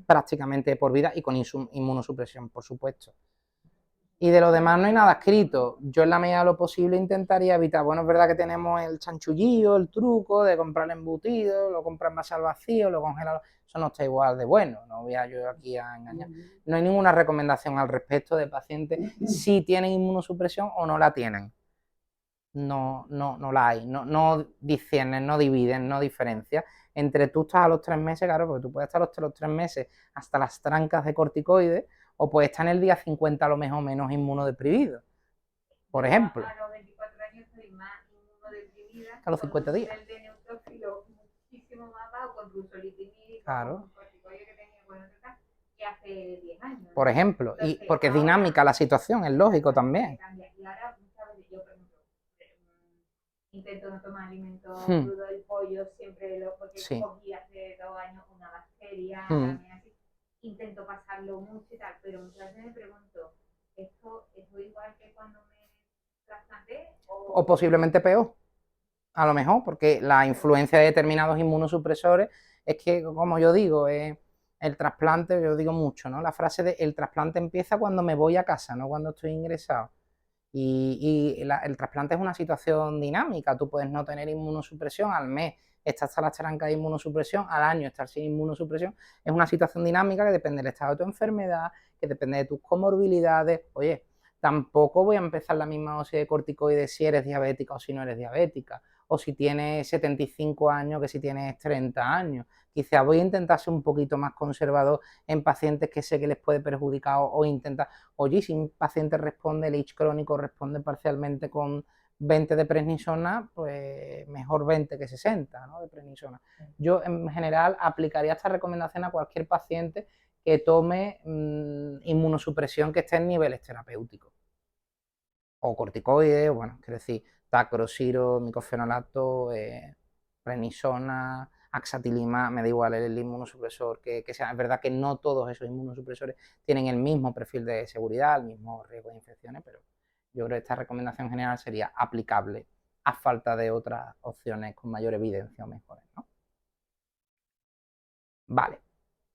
prácticamente por vida y con inmunosupresión, por supuesto. Y de lo demás no hay nada escrito. Yo en la medida de lo posible intentaría evitar. Bueno, es verdad que tenemos el chanchullillo, el truco de comprar embutido, lo compras más al vacío, lo congelas. Eso no está igual de bueno, no voy a yo aquí a engañar. No hay ninguna recomendación al respecto de pacientes si tienen inmunosupresión o no la tienen. No la hay. No disciernen, no dividen, no diferencian. entre tú estás a los 3 meses, claro, porque tú puedes estar los 3 meses hasta las trancas de corticoides, o puedes estar en el día 50 a lo mejor menos inmunodeprimido, por ejemplo. A los 24 años estoy más inmunodeprimida. A los 50 días. El de neutrófilo muchísimo más bajo, con ruxolitinib, claro, con corticoides que tenía con otro tal, que hace 10 años. Por ejemplo, Entonces, y porque es dinámica la situación, es lógico también. Y ahora muchas veces yo, por ejemplo, intento no tomar alimentos crudos, el pollo siempre porque cogí hace 2 años una bacteria, también así. Intento pasarlo mucho y tal, pero muchas veces me pregunto, ¿esto es igual que cuando me trasplanté? O posiblemente peor, a lo mejor, porque la influencia de determinados inmunosupresores es que, como yo digo, el trasplante, yo digo mucho, ¿no? La frase de el trasplante empieza cuando me voy a casa, no cuando estoy ingresado. Y el trasplante es una situación dinámica, tú puedes no tener inmunosupresión al mes, estás hasta la tranca de inmunosupresión, al año estar sin inmunosupresión, es una situación dinámica que depende del estado de tu enfermedad, que depende de tus comorbilidades. Oye, tampoco voy a empezar la misma dosis de corticoides si eres diabética o si no eres diabética, o si tienes 75 años que si tienes 30 años. Quizá voy a intentar ser un poquito más conservador en pacientes que sé que les puede perjudicar o intentar, oye, si un paciente responde, el itch crónico responde parcialmente con 20 de prednisona, pues mejor 20 que 60, ¿no? De prednisona. Yo en general aplicaría esta recomendación a cualquier paciente que tome inmunosupresión que esté en niveles terapéuticos. O corticoides, bueno, quiero decir, tacrosiro, micofenolato, prednisona, axatilima, me da igual el inmunosupresor que sea. Es verdad que no todos esos inmunosupresores tienen el mismo perfil de seguridad, el mismo riesgo de infecciones, pero yo creo que esta recomendación general sería aplicable a falta de otras opciones con mayor evidencia o mejores, ¿no? Vale,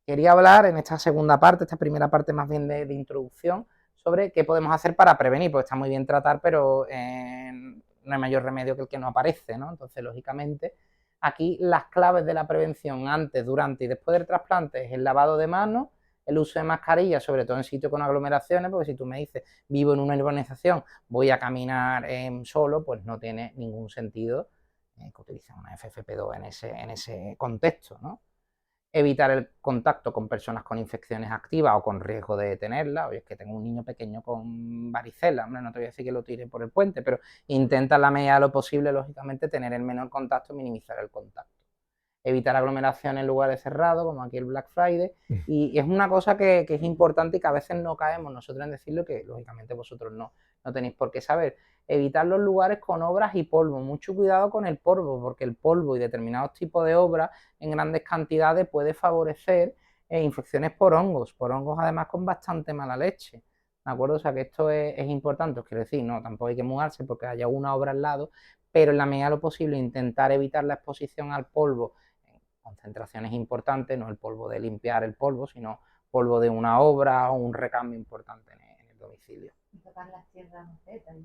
quería hablar en esta segunda parte, esta primera parte más bien de introducción, sobre qué podemos hacer para prevenir, porque está muy bien tratar, pero no hay mayor remedio que el que no aparece, ¿no? Entonces, lógicamente, aquí las claves de la prevención antes, durante y después del trasplante es el lavado de manos, el uso de mascarilla, sobre todo en sitios con aglomeraciones, porque si tú me dices, vivo en una urbanización, voy a caminar solo, pues no tiene ningún sentido que utilices una FFP2 en ese contexto, ¿no? Evitar el contacto con personas con infecciones activas o con riesgo de tenerla. Oye, es que tengo un niño pequeño con varicela, hombre, no te voy a decir que lo tire por el puente, pero intenta en la medida de lo posible, lógicamente, tener el menor contacto y minimizar el contacto. Evitar aglomeraciones en lugares cerrados, como aquí el Black Friday, y es una cosa que es importante y que a veces no caemos nosotros en decirlo, que lógicamente vosotros no tenéis por qué saber. Evitar los lugares con obras y polvo, mucho cuidado con el polvo, porque el polvo y determinados tipos de obras en grandes cantidades puede favorecer infecciones por hongos además con bastante mala leche, ¿de acuerdo? O sea que esto es importante, os quiero decir, no, tampoco hay que mudarse porque haya una obra al lado, pero en la medida de lo posible intentar evitar la exposición al polvo en concentraciones importantes, no el polvo de limpiar el polvo, sino polvo de una obra o un recambio importante en el domicilio. Y tocar las tierras macetas.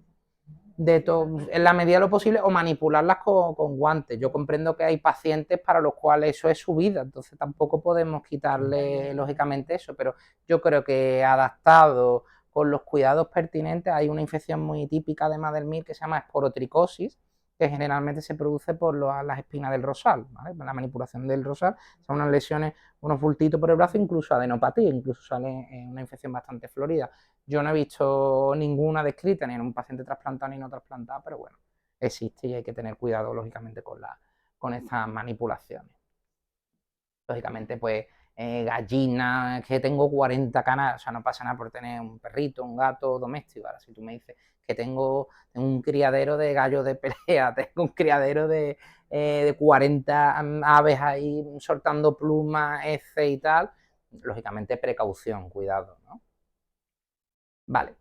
De en la medida de lo posible, o manipularlas con guantes. Yo comprendo que hay pacientes para los cuales eso es su vida, entonces tampoco podemos quitarle lógicamente eso, pero yo creo que adaptado con los cuidados pertinentes, hay una infección muy típica además del MIR que se llama esporotricosis, que generalmente se produce por las espinas del rosal, ¿vale? La manipulación del rosal, son unas lesiones, unos bultitos por el brazo, incluso adenopatía, incluso sale una infección bastante florida. Yo no he visto ninguna descrita ni en un paciente trasplantado ni no trasplantado, pero bueno, existe y hay que tener cuidado, lógicamente, con estas manipulaciones. Lógicamente, pues, gallinas, que tengo 40 canas, o sea, no pasa nada por tener un perrito, un gato doméstico. Ahora, si tú me dices que tengo un criadero de gallos de pelea, tengo un criadero de 40 aves ahí soltando plumas, heces y tal, lógicamente precaución, cuidado, ¿no? Vale.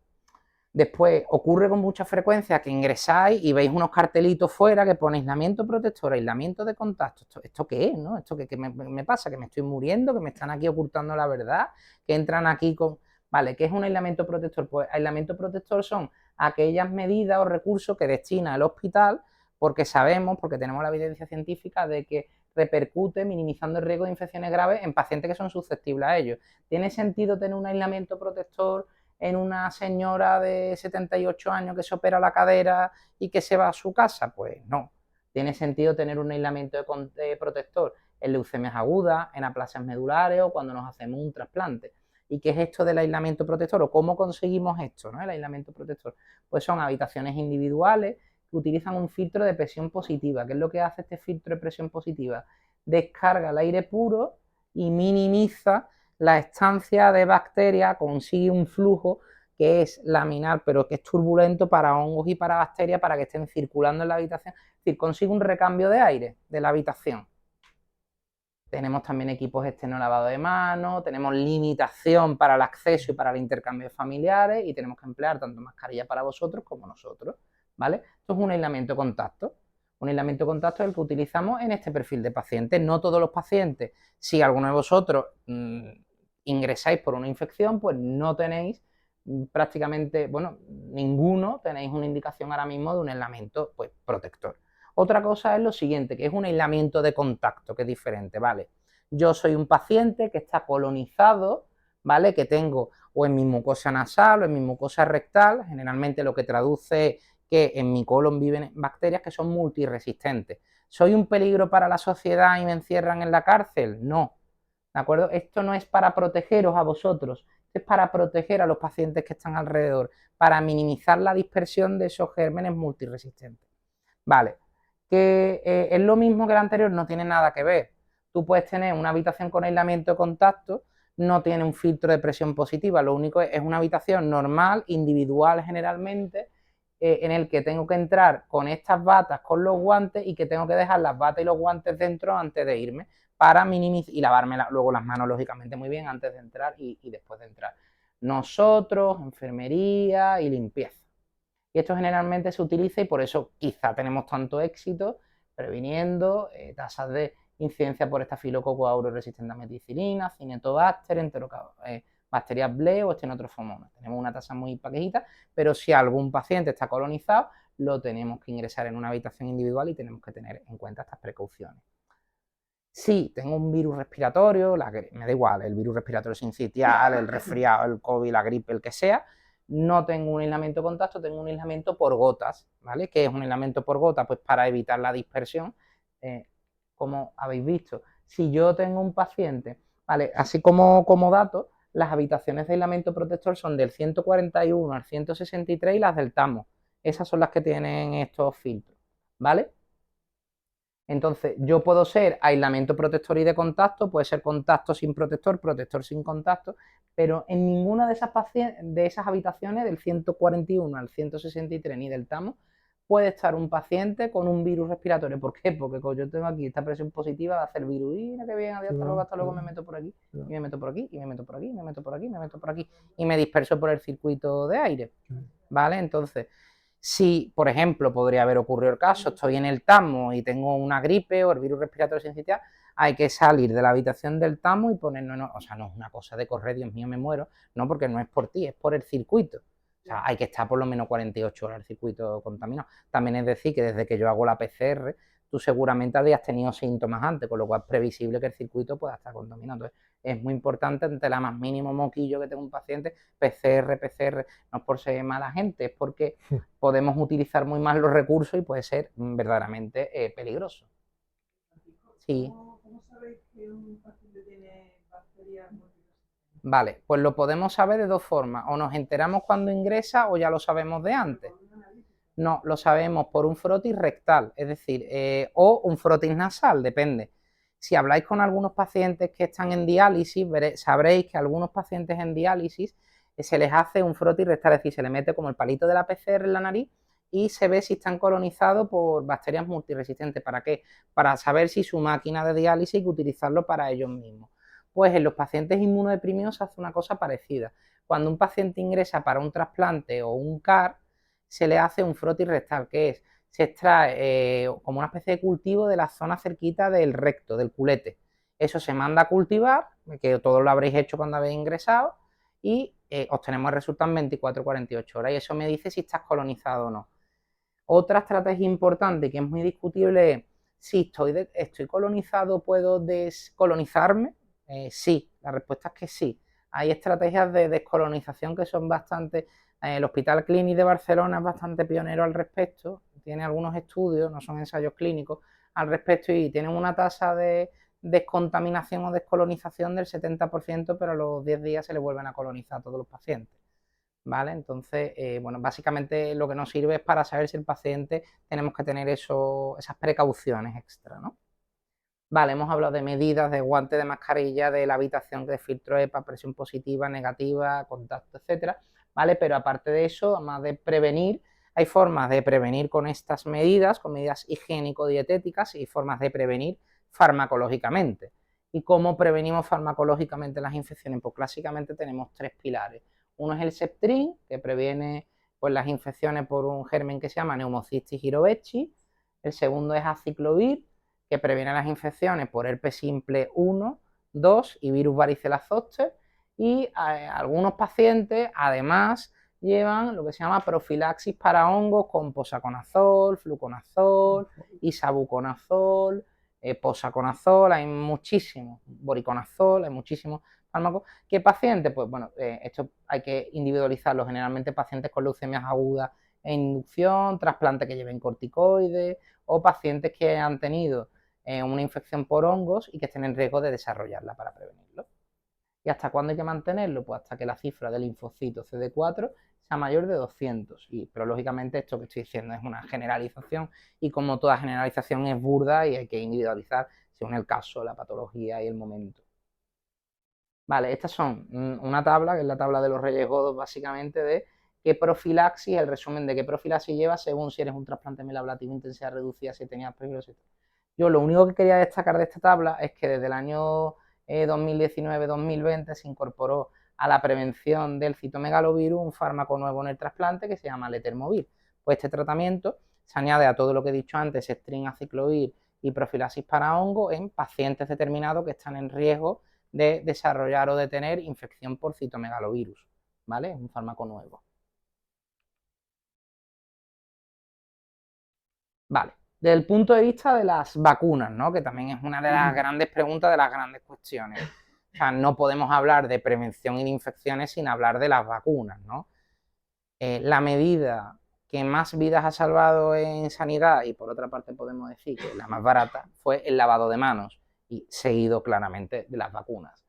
Después ocurre con mucha frecuencia que ingresáis y veis unos cartelitos fuera que pone aislamiento protector, aislamiento de contacto. ¿Esto qué es? ¿No? ¿Esto qué me pasa? ¿Que me estoy muriendo? ¿Que me están aquí ocultando la verdad? ¿Que entran aquí con...? Vale, ¿qué es un aislamiento protector? Pues aislamiento protector son aquellas medidas o recursos que destina el hospital porque sabemos, porque tenemos la evidencia científica de que repercute minimizando el riesgo de infecciones graves en pacientes que son susceptibles a ello. ¿Tiene sentido tener un aislamiento protector en una señora de 78 años que se opera la cadera y que se va a su casa? Pues no. Tiene sentido tener un aislamiento protector en leucemias agudas, en aplasias medulares o cuando nos hacemos un trasplante. ¿Y qué es esto del aislamiento protector o cómo conseguimos esto, ¿no? El aislamiento protector. Pues son habitaciones individuales que utilizan un filtro de presión positiva. ¿Qué es lo que hace este filtro de presión positiva? Descarga el aire puro y minimiza la estancia de bacterias, consigue un flujo que es laminar, pero que es turbulento para hongos y para bacterias para que estén circulando en la habitación. Es decir, consigue un recambio de aire de la habitación. Tenemos también equipos externos lavado de manos, tenemos limitación para el acceso y para el intercambio de familiares y tenemos que emplear tanto mascarilla para vosotros como nosotros, ¿vale? Esto es un aislamiento de contacto. Un aislamiento de contacto es el que utilizamos en este perfil de pacientes. No todos los pacientes, si alguno de vosotros ingresáis por una infección, pues no tenéis prácticamente, bueno, ninguno tenéis una indicación ahora mismo de un aislamiento pues, protector. Otra cosa es lo siguiente, que es un aislamiento de contacto, que es diferente, ¿vale? Yo soy un paciente que está colonizado, ¿vale? Que tengo o en mi mucosa nasal o en mi mucosa rectal, generalmente lo que traduce que en mi colon viven bacterias que son multiresistentes. ¿Soy un peligro para la sociedad y me encierran en la cárcel? No, ¿de acuerdo? Esto no es para protegeros a vosotros, esto es para proteger a los pacientes que están alrededor, para minimizar la dispersión de esos gérmenes multiresistentes. Vale. Que es lo mismo que el anterior, no tiene nada que ver. Tú puedes tener una habitación con aislamiento de contacto, no tiene un filtro de presión positiva, lo único es una habitación normal, individual generalmente, en el que tengo que entrar con estas batas, con los guantes y que tengo que dejar las batas y los guantes dentro antes de irme para minimizar y lavarme luego las manos lógicamente muy bien antes de entrar y después de entrar. Nosotros, enfermería y limpieza. Y esto generalmente se utiliza y por eso quizá tenemos tanto éxito previniendo tasas de incidencia por estafilococo aureus resistente a meticilina, cinetobacter, bacterias BLE o estenotrophomonas. Tenemos una tasa muy paquejita, pero si algún paciente está colonizado, lo tenemos que ingresar en una habitación individual y tenemos que tener en cuenta estas precauciones. Si tengo un virus respiratorio, me da igual, el virus respiratorio sincitial, el resfriado, el COVID, la gripe, el que sea, no tengo un aislamiento de contacto, tengo un aislamiento por gotas, ¿vale? ¿Qué es un aislamiento por gotas? Pues para evitar la dispersión, como habéis visto. Si yo tengo un paciente, ¿vale? Así como dato, las habitaciones de aislamiento protector son del 141 al 163 y las del TAMO. Esas son las que tienen estos filtros, ¿vale? Entonces, yo puedo ser aislamiento protector y de contacto, puede ser contacto sin protector, protector sin contacto, pero en ninguna de esas habitaciones, del 141 al 163 ni del TAMO, puede estar un paciente con un virus respiratorio. ¿Por qué? Porque como yo tengo aquí esta presión positiva, va a hacer virus, que bien, adiós, hasta luego, me meto por aquí, y me meto por aquí, y me meto por aquí, y me meto por aquí, y me meto por aquí, y me disperso por el circuito de aire, ¿vale? Entonces, si, por ejemplo, podría haber ocurrido el caso, estoy en el TAMO y tengo una gripe o el virus respiratorio sincitial, hay que salir de la habitación del TAMO y ponernos, o sea, no es una cosa de correr, Dios mío, me muero, no, porque no es por ti, es por el circuito. O sea, hay que estar por lo menos 48 horas el circuito contaminado. También es decir que desde que yo hago la PCR, tú seguramente habías tenido síntomas antes, con lo cual es previsible que el circuito pueda estar contaminado. Entonces, es muy importante, ante la más mínimo moquillo que tenga un paciente, PCR, no es por ser mala gente, es porque podemos utilizar muy mal los recursos y puede ser verdaderamente peligroso. Sí. ¿Cómo sabéis que un paciente tiene bacterias multiresistentes? Vale, pues lo podemos saber de dos formas. O nos enteramos cuando ingresa o ya lo sabemos de antes. No, lo sabemos por un frotis rectal, es decir, o un frotis nasal, depende. Si habláis con algunos pacientes que están en diálisis, sabréis que a algunos pacientes en diálisis se les hace un frotis rectal, es decir, se le mete como el palito de la PCR en la nariz y se ve si están colonizados por bacterias multiresistentes. ¿Para qué? Para saber si su máquina de diálisis hay que utilizarlo para ellos mismos. Pues en los pacientes inmunodeprimidos se hace una cosa parecida. Cuando un paciente ingresa para un trasplante o un CAR, se le hace un frotis rectal, que es, se extrae como una especie de cultivo de la zona cerquita del recto, del culete. Eso se manda a cultivar, que todos lo habréis hecho cuando habéis ingresado, y obtenemos el resultado en 24-48 horas, y eso me dice si estás colonizado o no. Otra estrategia importante que es muy discutible es, si estoy colonizado, ¿puedo descolonizarme? Sí, la respuesta es que sí. Hay estrategias de descolonización que son bastante... El Hospital Clínic de Barcelona es bastante pionero al respecto, tiene algunos estudios, no son ensayos clínicos, al respecto y tienen una tasa de descontaminación o descolonización del 70%, pero a los 10 días se le vuelven a colonizar a todos los pacientes, ¿vale? Entonces, bueno, básicamente lo que nos sirve es para saber si el paciente tenemos que tener esas precauciones extra, ¿no? Vale, hemos hablado de medidas, de guantes, de mascarilla, de la habitación, de filtro EPA, presión positiva, negativa, contacto, etcétera, ¿vale? Pero aparte de eso, además de prevenir, hay formas de prevenir con estas medidas, con medidas higiénico-dietéticas y formas de prevenir farmacológicamente. ¿Y cómo prevenimos farmacológicamente las infecciones? Pues clásicamente tenemos 3 pilares. Uno es el Septrin, que previene pues, las infecciones por un germen que se llama Pneumocystis jirovecii. El segundo es aciclovir, que previene las infecciones por herpes simple 1, 2 y virus varicela zoster. Y algunos pacientes, además, llevan lo que se llama profilaxis para hongos con posaconazol, fluconazol, isavuconazol, posaconazol, hay muchísimos, boriconazol, hay muchísimos fármacos. ¿Qué pacientes? Pues bueno, esto hay que individualizarlo, generalmente pacientes con leucemias agudas en inducción, trasplante que lleven corticoides o pacientes que han tenido una infección por hongos y que estén en riesgo de desarrollarla para prevenirlo. ¿Y hasta cuándo hay que mantenerlo? Pues hasta que la cifra del linfocito CD4 sea mayor de 200. Pero lógicamente esto que estoy diciendo es una generalización y como toda generalización es burda y hay que individualizar según el caso, la patología y el momento. Vale, estas son una tabla, que es la tabla de los Reyes Godos, básicamente de qué profilaxis, el resumen de qué profilaxis llevas según si eres un trasplante meloablativo intensidad reducida, si tenías peligros, etc. Yo lo único que quería destacar de esta tabla es que desde el año 2019-2020 se incorporó a la prevención del citomegalovirus un fármaco nuevo en el trasplante que se llama letermovir. Pues este tratamiento se añade a todo lo que he dicho antes, Septrin, aciclovir y profilaxis para hongo en pacientes determinados que están en riesgo de desarrollar o de tener infección por citomegalovirus, ¿vale? Es un fármaco nuevo. Vale. Desde el punto de vista de las vacunas, ¿no? Que también es una de las grandes preguntas, de las grandes cuestiones. O sea, no podemos hablar de prevención y de infecciones sin hablar de las vacunas, ¿no? La medida que más vidas ha salvado en sanidad, y por otra parte podemos decir que la más barata, fue el lavado de manos, y seguido claramente de las vacunas.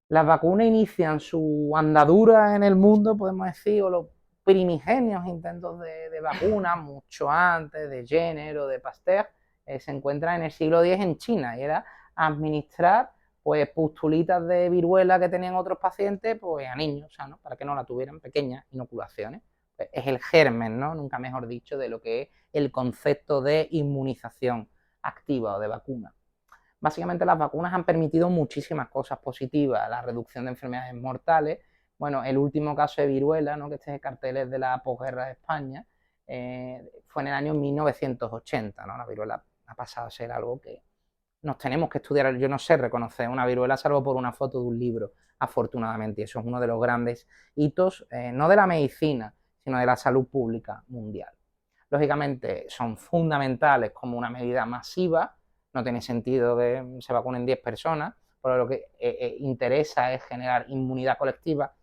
Las vacunas inician su andadura en el mundo, podemos decir, o los primigenios intentos de vacunas, mucho antes de Jenner o de Pasteur, se encuentran en el siglo X en China, y era administrar pues pustulitas de viruela que tenían otros pacientes pues a niños sanos, para que no la tuvieran, pequeñas inoculaciones. Pues es el germen, ¿no? Nunca mejor dicho, de lo que es el concepto de inmunización activa o de vacuna. Básicamente las vacunas han permitido muchísimas cosas positivas, la reducción de enfermedades mortales. Bueno, el último caso de viruela, ¿no? Que este es el cartel de la posguerra de España, fue en el año 1980, ¿no? La viruela ha pasado a ser algo que nos tenemos que estudiar. Yo no sé reconocer una viruela salvo por una foto de un libro, afortunadamente, y eso es uno de los grandes hitos, no de la medicina, sino de la salud pública mundial. Lógicamente son fundamentales como una medida masiva, no tiene sentido que se vacunen 10 personas, pero lo que interesa es generar inmunidad colectiva,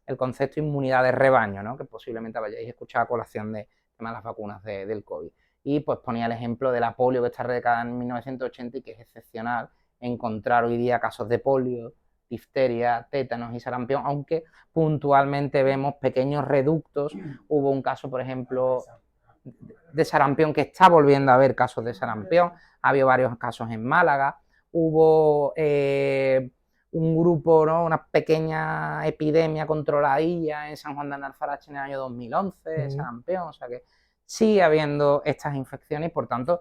el concepto de inmunidad de rebaño, ¿no? Que posiblemente hayáis escuchado a colación de las vacunas del COVID. Y pues ponía el ejemplo de la polio que está redacada en 1980 y que es excepcional encontrar hoy día casos de polio, difteria, tétanos y sarampión, aunque puntualmente vemos pequeños reductos. Hubo un caso, por ejemplo, de sarampión, que está volviendo a haber casos de sarampión, ha habido varios casos en Málaga, hubo un grupo, ¿no? Una pequeña epidemia controladilla en San Juan de Alfarache en el año 2011, de sarampión, o sea que sigue habiendo estas infecciones y por tanto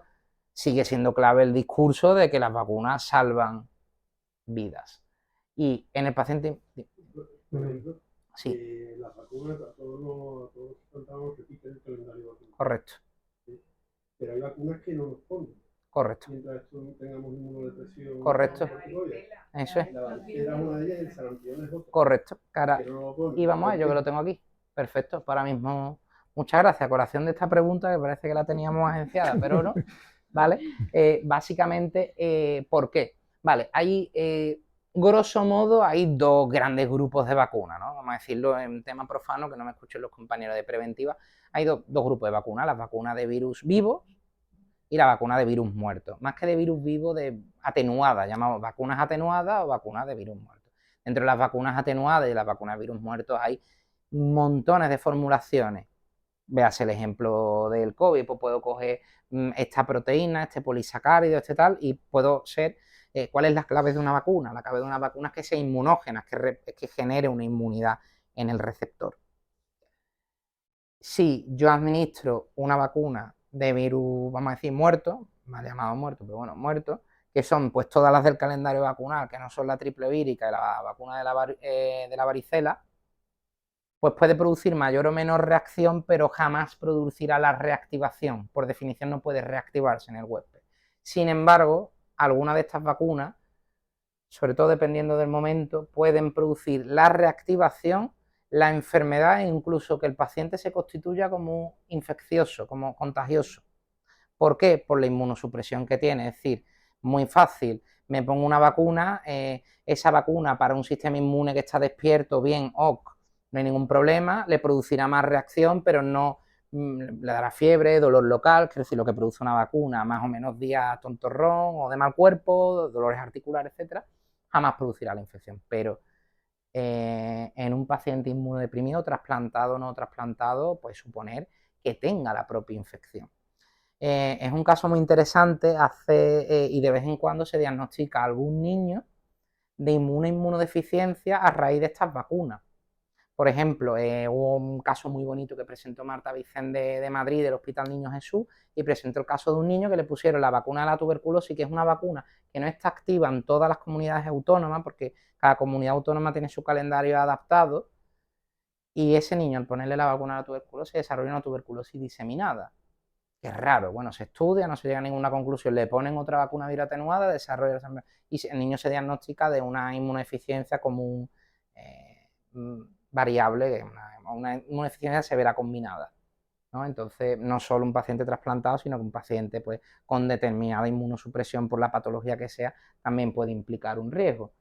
sigue siendo clave el discurso de que las vacunas salvan vidas. Y en el paciente... Sí. Las vacunas, a todos los contamos repiten el calendario vacunal. Correcto. ¿Sí? Pero hay vacunas que no nos ponen. Correcto. Mientras tengamos inmunodepresión. Correcto. Eso es. La varicela es una de ellas y el sarampión es otra. Correcto. Cara. No Y vamos a ello, que lo tengo aquí. Perfecto. Para mismo. Muchas gracias. A colación de esta pregunta, que parece que la teníamos agenciada, pero no. ¿Vale? Básicamente, ¿por qué? Vale, hay... grosso modo, hay dos grandes grupos de vacunas, ¿no? Vamos a decirlo en tema profano, que no me escuchen los compañeros de preventiva. Hay dos grupos de vacunas, las vacunas de virus vivos, y la vacuna de virus muerto, más que de virus vivo, de atenuada, llamamos vacunas atenuadas o vacunas de virus muerto. Dentro de las vacunas atenuadas y las vacunas de virus muertos hay montones de formulaciones. Veas el ejemplo del COVID, pues puedo coger esta proteína, este polisacárido, este tal, y puedo ser, ¿cuál es la clave de una vacuna? La clave de una vacuna es que sea inmunógena, que genere una inmunidad en el receptor. Si yo administro una vacuna de virus, vamos a decir, muerto, mal llamado muerto, pero bueno, muerto, que son pues todas las del calendario vacunal, que no son la triple vírica y la vacuna de la varicela, pues puede producir mayor o menor reacción, pero jamás producirá la reactivación. Por definición no puede reactivarse en el huésped. Sin embargo, algunas de estas vacunas, sobre todo dependiendo del momento, pueden producir la reactivación, la enfermedad e incluso que el paciente se constituya como infeccioso, como contagioso. ¿Por qué? Por la inmunosupresión que tiene. Es decir, muy fácil, me pongo una vacuna, esa vacuna para un sistema inmune que está despierto, bien, ok, no hay ningún problema, le producirá más reacción, pero no le dará fiebre, dolor local, quiero decir, lo que produce una vacuna, más o menos días tontorrón o de mal cuerpo, dolores articulares, etcétera, jamás producirá la infección. Pero en un paciente inmunodeprimido, trasplantado o no trasplantado, puede suponer que tenga la propia infección. Es un caso muy interesante, y de vez en cuando se diagnostica a algún niño de inmunodeficiencia a raíz de estas vacunas. Por ejemplo, hubo un caso muy bonito que presentó Marta Vicente de Madrid, del Hospital Niño Jesús, y presentó el caso de un niño que le pusieron la vacuna de la tuberculosis, que es una vacuna que no está activa en todas las comunidades autónomas, porque cada comunidad autónoma tiene su calendario adaptado, y ese niño, al ponerle la vacuna de la tuberculosis, desarrolla una tuberculosis diseminada. Que es raro, bueno, se estudia, no se llega a ninguna conclusión, le ponen otra vacuna viral atenuada, desarrolla y el niño se diagnostica de una inmunodeficiencia común variable, una inmunodeficiencia severa combinada, ¿no? Entonces, no solo un paciente trasplantado, sino que un paciente pues, con determinada inmunosupresión por la patología que sea, también puede implicar un riesgo.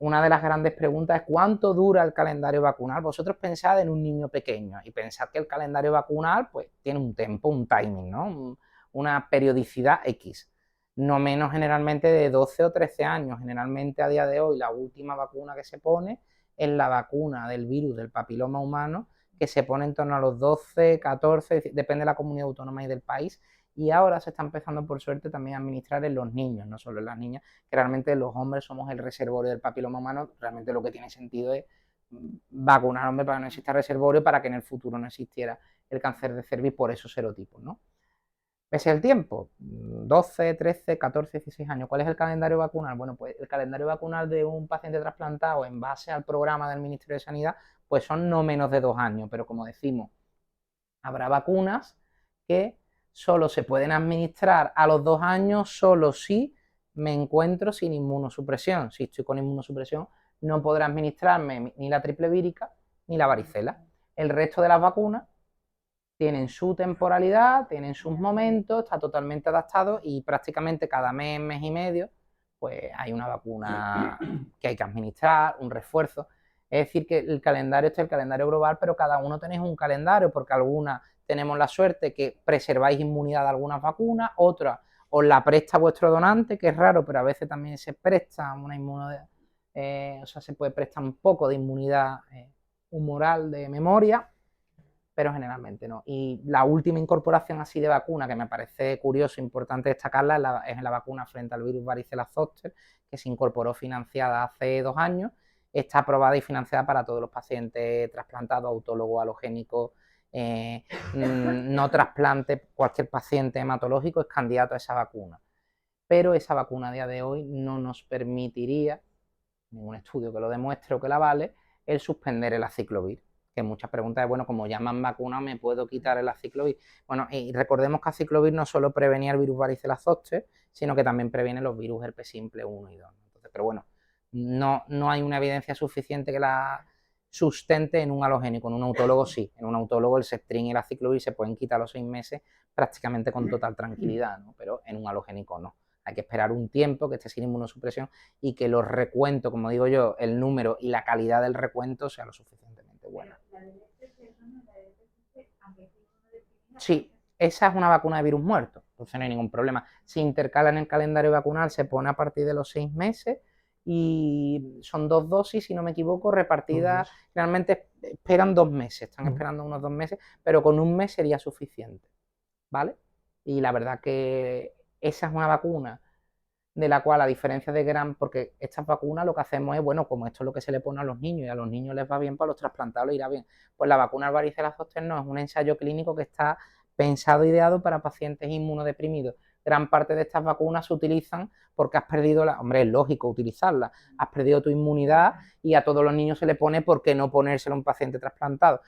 Una de las grandes preguntas es ¿cuánto dura el calendario vacunal? Vosotros pensad en un niño pequeño y pensad que el calendario vacunal pues, tiene un tiempo, un timing, ¿no? Una periodicidad X, no menos generalmente de 12 o 13 años. Generalmente a día de hoy la última vacuna que se pone es la vacuna del virus del papiloma humano, que se pone en torno a los 12, 14, depende de la comunidad autónoma y del país, y ahora se está empezando, por suerte, también a administrar en los niños, no solo en las niñas, que realmente los hombres somos el reservorio del papiloma humano. Realmente lo que tiene sentido es vacunar al hombre para que no exista reservorio, para que en el futuro no existiera el cáncer de cervix por esos serotipos, ¿no? Pese el tiempo, 12, 13, 14, 16 años. ¿Cuál es el calendario vacunal? Bueno, pues el calendario vacunal de un paciente trasplantado en base al programa del Ministerio de Sanidad, pues son no menos de 2 años, pero como decimos, habrá vacunas que solo se pueden administrar a los 2 años solo si me encuentro sin inmunosupresión. Si estoy con inmunosupresión, no podré administrarme ni la triple vírica ni la varicela. El resto de las vacunas tienen su temporalidad, tienen sus momentos, está totalmente adaptado y prácticamente cada mes, mes y medio, pues hay una vacuna que hay que administrar, un refuerzo. Es decir, que el calendario este es el calendario global, pero cada uno tenéis un calendario, porque algunas tenemos la suerte que preserváis inmunidad de algunas vacunas, otras os la presta vuestro donante, que es raro, pero a veces también se presta una inmunidad, o sea, se puede prestar un poco de inmunidad humoral de memoria, pero generalmente no. Y la última incorporación así de vacuna que me parece curioso e importante destacarla es la vacuna frente al virus varicela zoster, que se incorporó financiada hace 2 años. Está aprobada y financiada para todos los pacientes trasplantados, autólogos, halogénicos, no trasplante. Cualquier paciente hematológico es candidato a esa vacuna. Pero esa vacuna a día de hoy no nos permitiría, ningún estudio que lo demuestre o que la avale, el suspender el aciclovir. Que muchas preguntas es, bueno, como ya me han vacunado, ¿me puedo quitar el aciclovir? Bueno, y recordemos que aciclovir no solo prevenía el virus varicela zoster, sino que también previene los virus herpes simple 1 y 2. Entonces, pero bueno, no hay una evidencia suficiente que la sustente en un halogénico. En un autólogo sí, en un autólogo el Septrin y el aciclovir se pueden quitar a los 6 meses prácticamente con total tranquilidad, ¿no? Pero en un halogénico no. Hay que esperar un tiempo que esté sin inmunosupresión y que los recuentos, como digo yo, el número y la calidad del recuento sea lo suficientemente buena. Sí, esa es una vacuna de virus muerto. entonces no hay ningún problema. Se intercala en el calendario vacunal, se pone a partir de los 6 meses y son 2 dosis, si no me equivoco, repartidas, realmente esperan 2 meses, están esperando unos 2 meses, pero con 1 mes sería suficiente, ¿vale? Y la verdad que esa es una vacuna de la cual, a diferencia de porque estas vacunas lo que hacemos es, bueno, como esto es lo que se le pone a los niños y a los niños les va bien, para los trasplantados les irá bien. Pues la vacuna varicela zoster no, es un ensayo clínico que está pensado, ideado para pacientes inmunodeprimidos. Gran parte de estas vacunas se utilizan porque has perdido hombre, es lógico utilizarlas, has perdido tu inmunidad y a todos los niños se le pone, ¿por qué no ponérselo a un paciente trasplantado?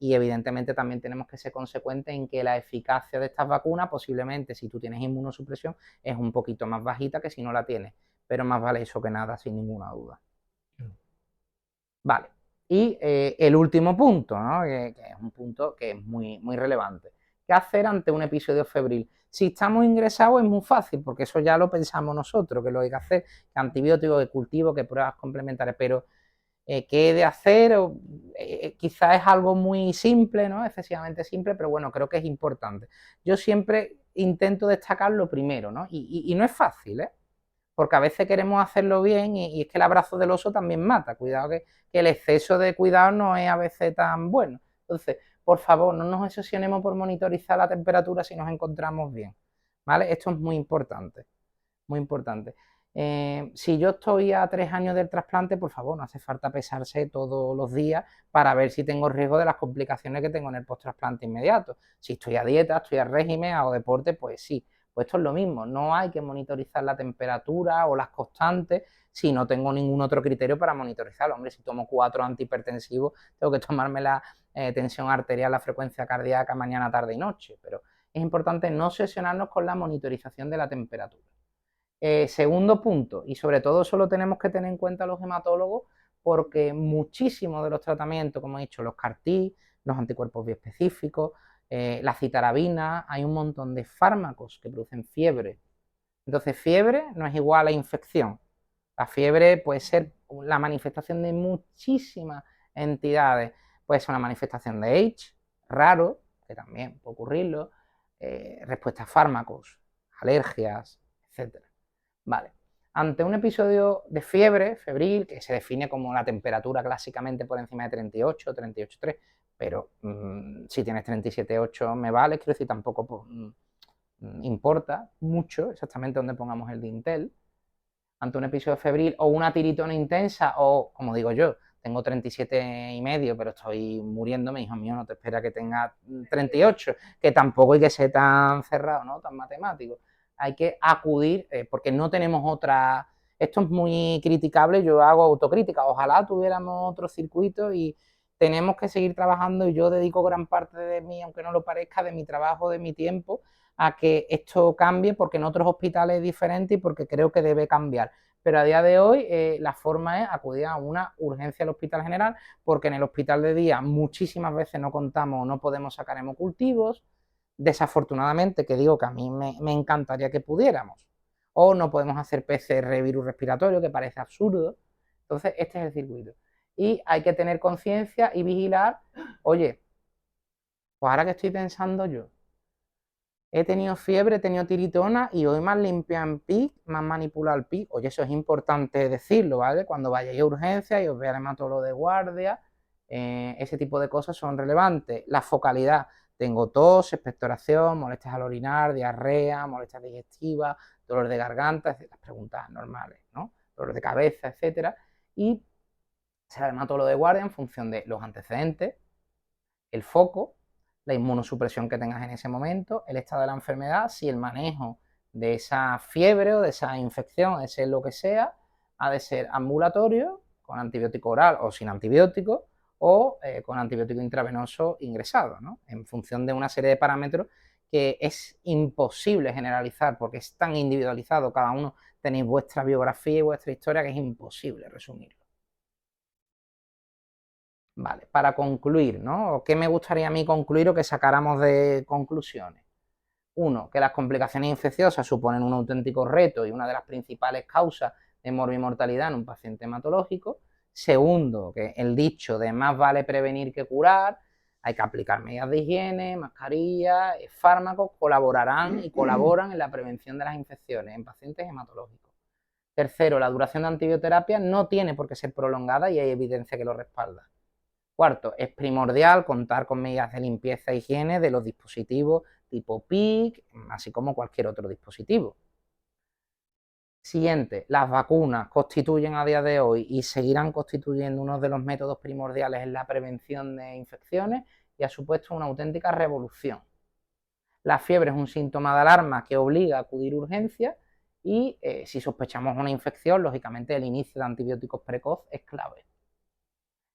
Y evidentemente también tenemos que ser consecuentes en que la eficacia de estas vacunas, posiblemente si tú tienes inmunosupresión, es un poquito más bajita que si no la tienes, pero más vale eso que nada, sin ninguna duda. Vale, y el último punto, ¿no? que es un punto que es muy, muy relevante. ¿Qué hacer ante un episodio febril? Si estamos ingresados es muy fácil, porque eso ya lo pensamos nosotros, que lo hay que hacer, que antibióticos, que cultivo, que pruebas complementarias, pero qué he de hacer, quizás es algo muy simple, ¿no? Excesivamente simple, pero bueno, creo que es importante. Yo siempre intento destacar lo primero, ¿no? Y no es fácil, ¿eh? Porque a veces queremos hacerlo bien y es que el abrazo del oso también mata. Cuidado que el exceso de cuidado no es a veces tan bueno. Entonces, por favor, no nos obsesionemos por monitorizar la temperatura si nos encontramos bien, ¿vale? Esto es muy importante, muy importante. Si yo estoy a 3 años del trasplante, por favor, no hace falta pesarse todos los días para ver si tengo riesgo de las complicaciones que tengo en el post-trasplante inmediato. Si estoy a dieta, estoy a régimen, hago deporte, pues sí. Pues esto es lo mismo, no hay que monitorizar la temperatura o las constantes si no tengo ningún otro criterio para monitorizarlo. Hombre, si tomo 4 antihipertensivos, tengo que tomarme la tensión arterial, la frecuencia cardíaca mañana, tarde y noche, pero es importante no obsesionarnos con la monitorización de la temperatura. Segundo punto, y sobre todo eso lo tenemos que tener en cuenta los hematólogos, porque muchísimos de los tratamientos, como he dicho, los CAR-T, los anticuerpos biespecíficos, la citarabina, hay un montón de fármacos que producen fiebre. Entonces, fiebre no es igual a infección. La fiebre puede ser la manifestación de muchísimas entidades. Puede ser una manifestación de H, raro, que también puede ocurrirlo, respuesta a fármacos, alergias, etc. Vale. Ante un episodio de fiebre, febril, que se define como la temperatura clásicamente por encima de 38, 38,3, pero si tienes 37,8 me vale, quiero decir, tampoco importa mucho exactamente dónde pongamos el dintel. Ante un episodio febril o una tiritona intensa o, como digo yo, tengo 37,5, pero estoy muriéndome, hijo mío, no te espera que tenga 38, que tampoco hay que ser tan cerrado, ¿no? Tan matemático. Hay que acudir, porque no tenemos otra. Esto es muy criticable, yo hago autocrítica. Ojalá tuviéramos otro circuito y tenemos que seguir trabajando y yo dedico gran parte de mí, aunque no lo parezca, de mi trabajo, de mi tiempo, a que esto cambie, porque en otros hospitales es diferente y porque creo que debe cambiar. Pero a día de hoy la forma es acudir a una urgencia al hospital general, porque en el hospital de día muchísimas veces no contamos o no podemos sacar hemocultivos, desafortunadamente, que digo que a mí me encantaría que pudiéramos, o no podemos hacer PCR virus respiratorio, que parece absurdo. Entonces, este es el circuito. Y hay que tener conciencia y vigilar, oye, pues ahora que estoy pensando yo, he tenido fiebre, he tenido tiritona y hoy me han limpiado en PIC, me han manipulado el PIC. Oye, eso es importante decirlo, ¿vale? Cuando vayáis a urgencia y os vea el hematólogo de guardia, ese tipo de cosas son relevantes. La focalidad, tengo tos, expectoración, molestias al orinar, diarrea, molestias digestivas, dolor de garganta, las preguntas normales, ¿no? Dolor de cabeza, etcétera. Y será el hematólogo de guardia en función de los antecedentes, el foco, la inmunosupresión que tengas en ese momento, el estado de la enfermedad, si el manejo de esa fiebre o de esa infección, de ser lo que sea, ha de ser ambulatorio, con antibiótico oral o sin antibiótico, o con antibiótico intravenoso ingresado, ¿no? En función de una serie de parámetros que es imposible generalizar porque es tan individualizado, cada uno tenéis vuestra biografía y vuestra historia que es imposible resumirlo. Vale, para concluir, ¿no? ¿Qué me gustaría a mí concluir o que sacáramos de conclusiones? Uno, que las complicaciones infecciosas suponen un auténtico reto y una de las principales causas de morbimortalidad en un paciente hematológico. Segundo, que el dicho de más vale prevenir que curar Hay que aplicar medidas de higiene, mascarillas, fármacos, colaborarán y colaboran en la prevención de las infecciones en pacientes hematológicos. Tercero, la duración de antibioterapia no tiene por qué ser prolongada y hay evidencia que lo respalda. Cuarto, es primordial contar con medidas de limpieza e higiene de los dispositivos tipo PIC, así como cualquier otro dispositivo. Siguiente, las vacunas constituyen a día de hoy y seguirán constituyendo uno de los métodos primordiales en la prevención de infecciones y ha supuesto una auténtica revolución. La fiebre es un síntoma de alarma que obliga a acudir a urgencias y si sospechamos una infección, lógicamente el inicio de antibióticos precoz es clave.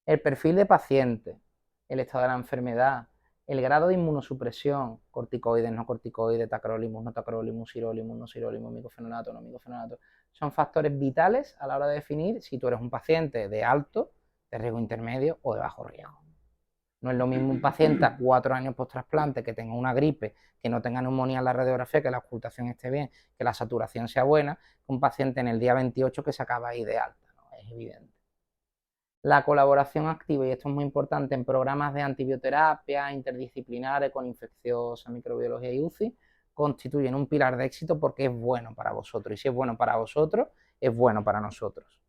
El perfil de paciente, el estado de la enfermedad, el grado de inmunosupresión, corticoides, no corticoides, tacrolimus, no tacrolimus, sirolimus, no sirolimus, micofenonato, no micofenonato, son factores vitales a la hora de definir si tú eres un paciente de alto, de riesgo intermedio o de bajo riesgo. No es lo mismo un paciente a 4 años post trasplante que tenga una gripe, que no tenga neumonía en la radiografía, que la ocultación esté bien, que la saturación sea buena, que un paciente en el día 28 que se acaba ahí de alta, ¿no? Es evidente. La colaboración activa, y esto es muy importante, en programas de antibioterapia interdisciplinares con infecciosa, microbiología y UCI, constituyen un pilar de éxito porque es bueno para vosotros. Y si es bueno para vosotros, es bueno para nosotros.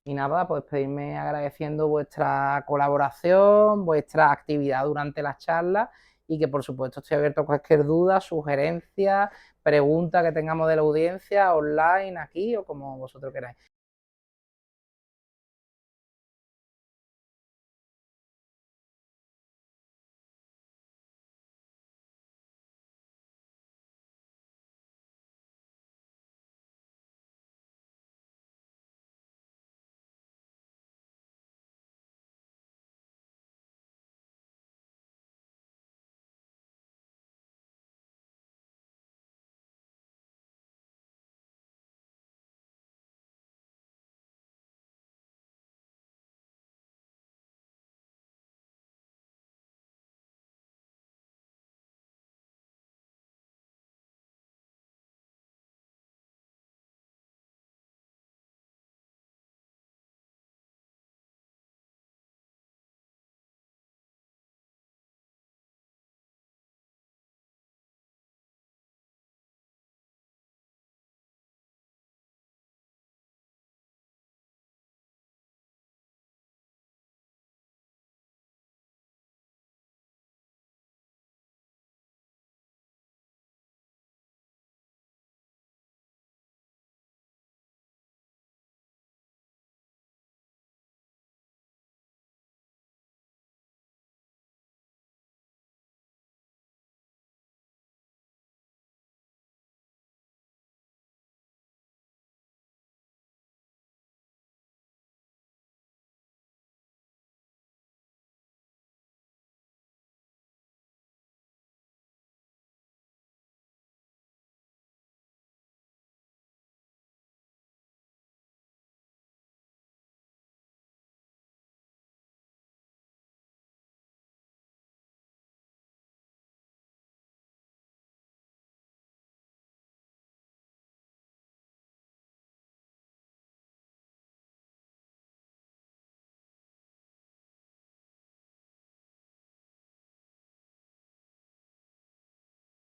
Y nada, pues pedirme agradeciendo vuestra colaboración, vuestra actividad durante las charlas y que por supuesto estoy abierto a cualquier duda, sugerencia, pregunta que tengamos de la audiencia online aquí o como vosotros queráis.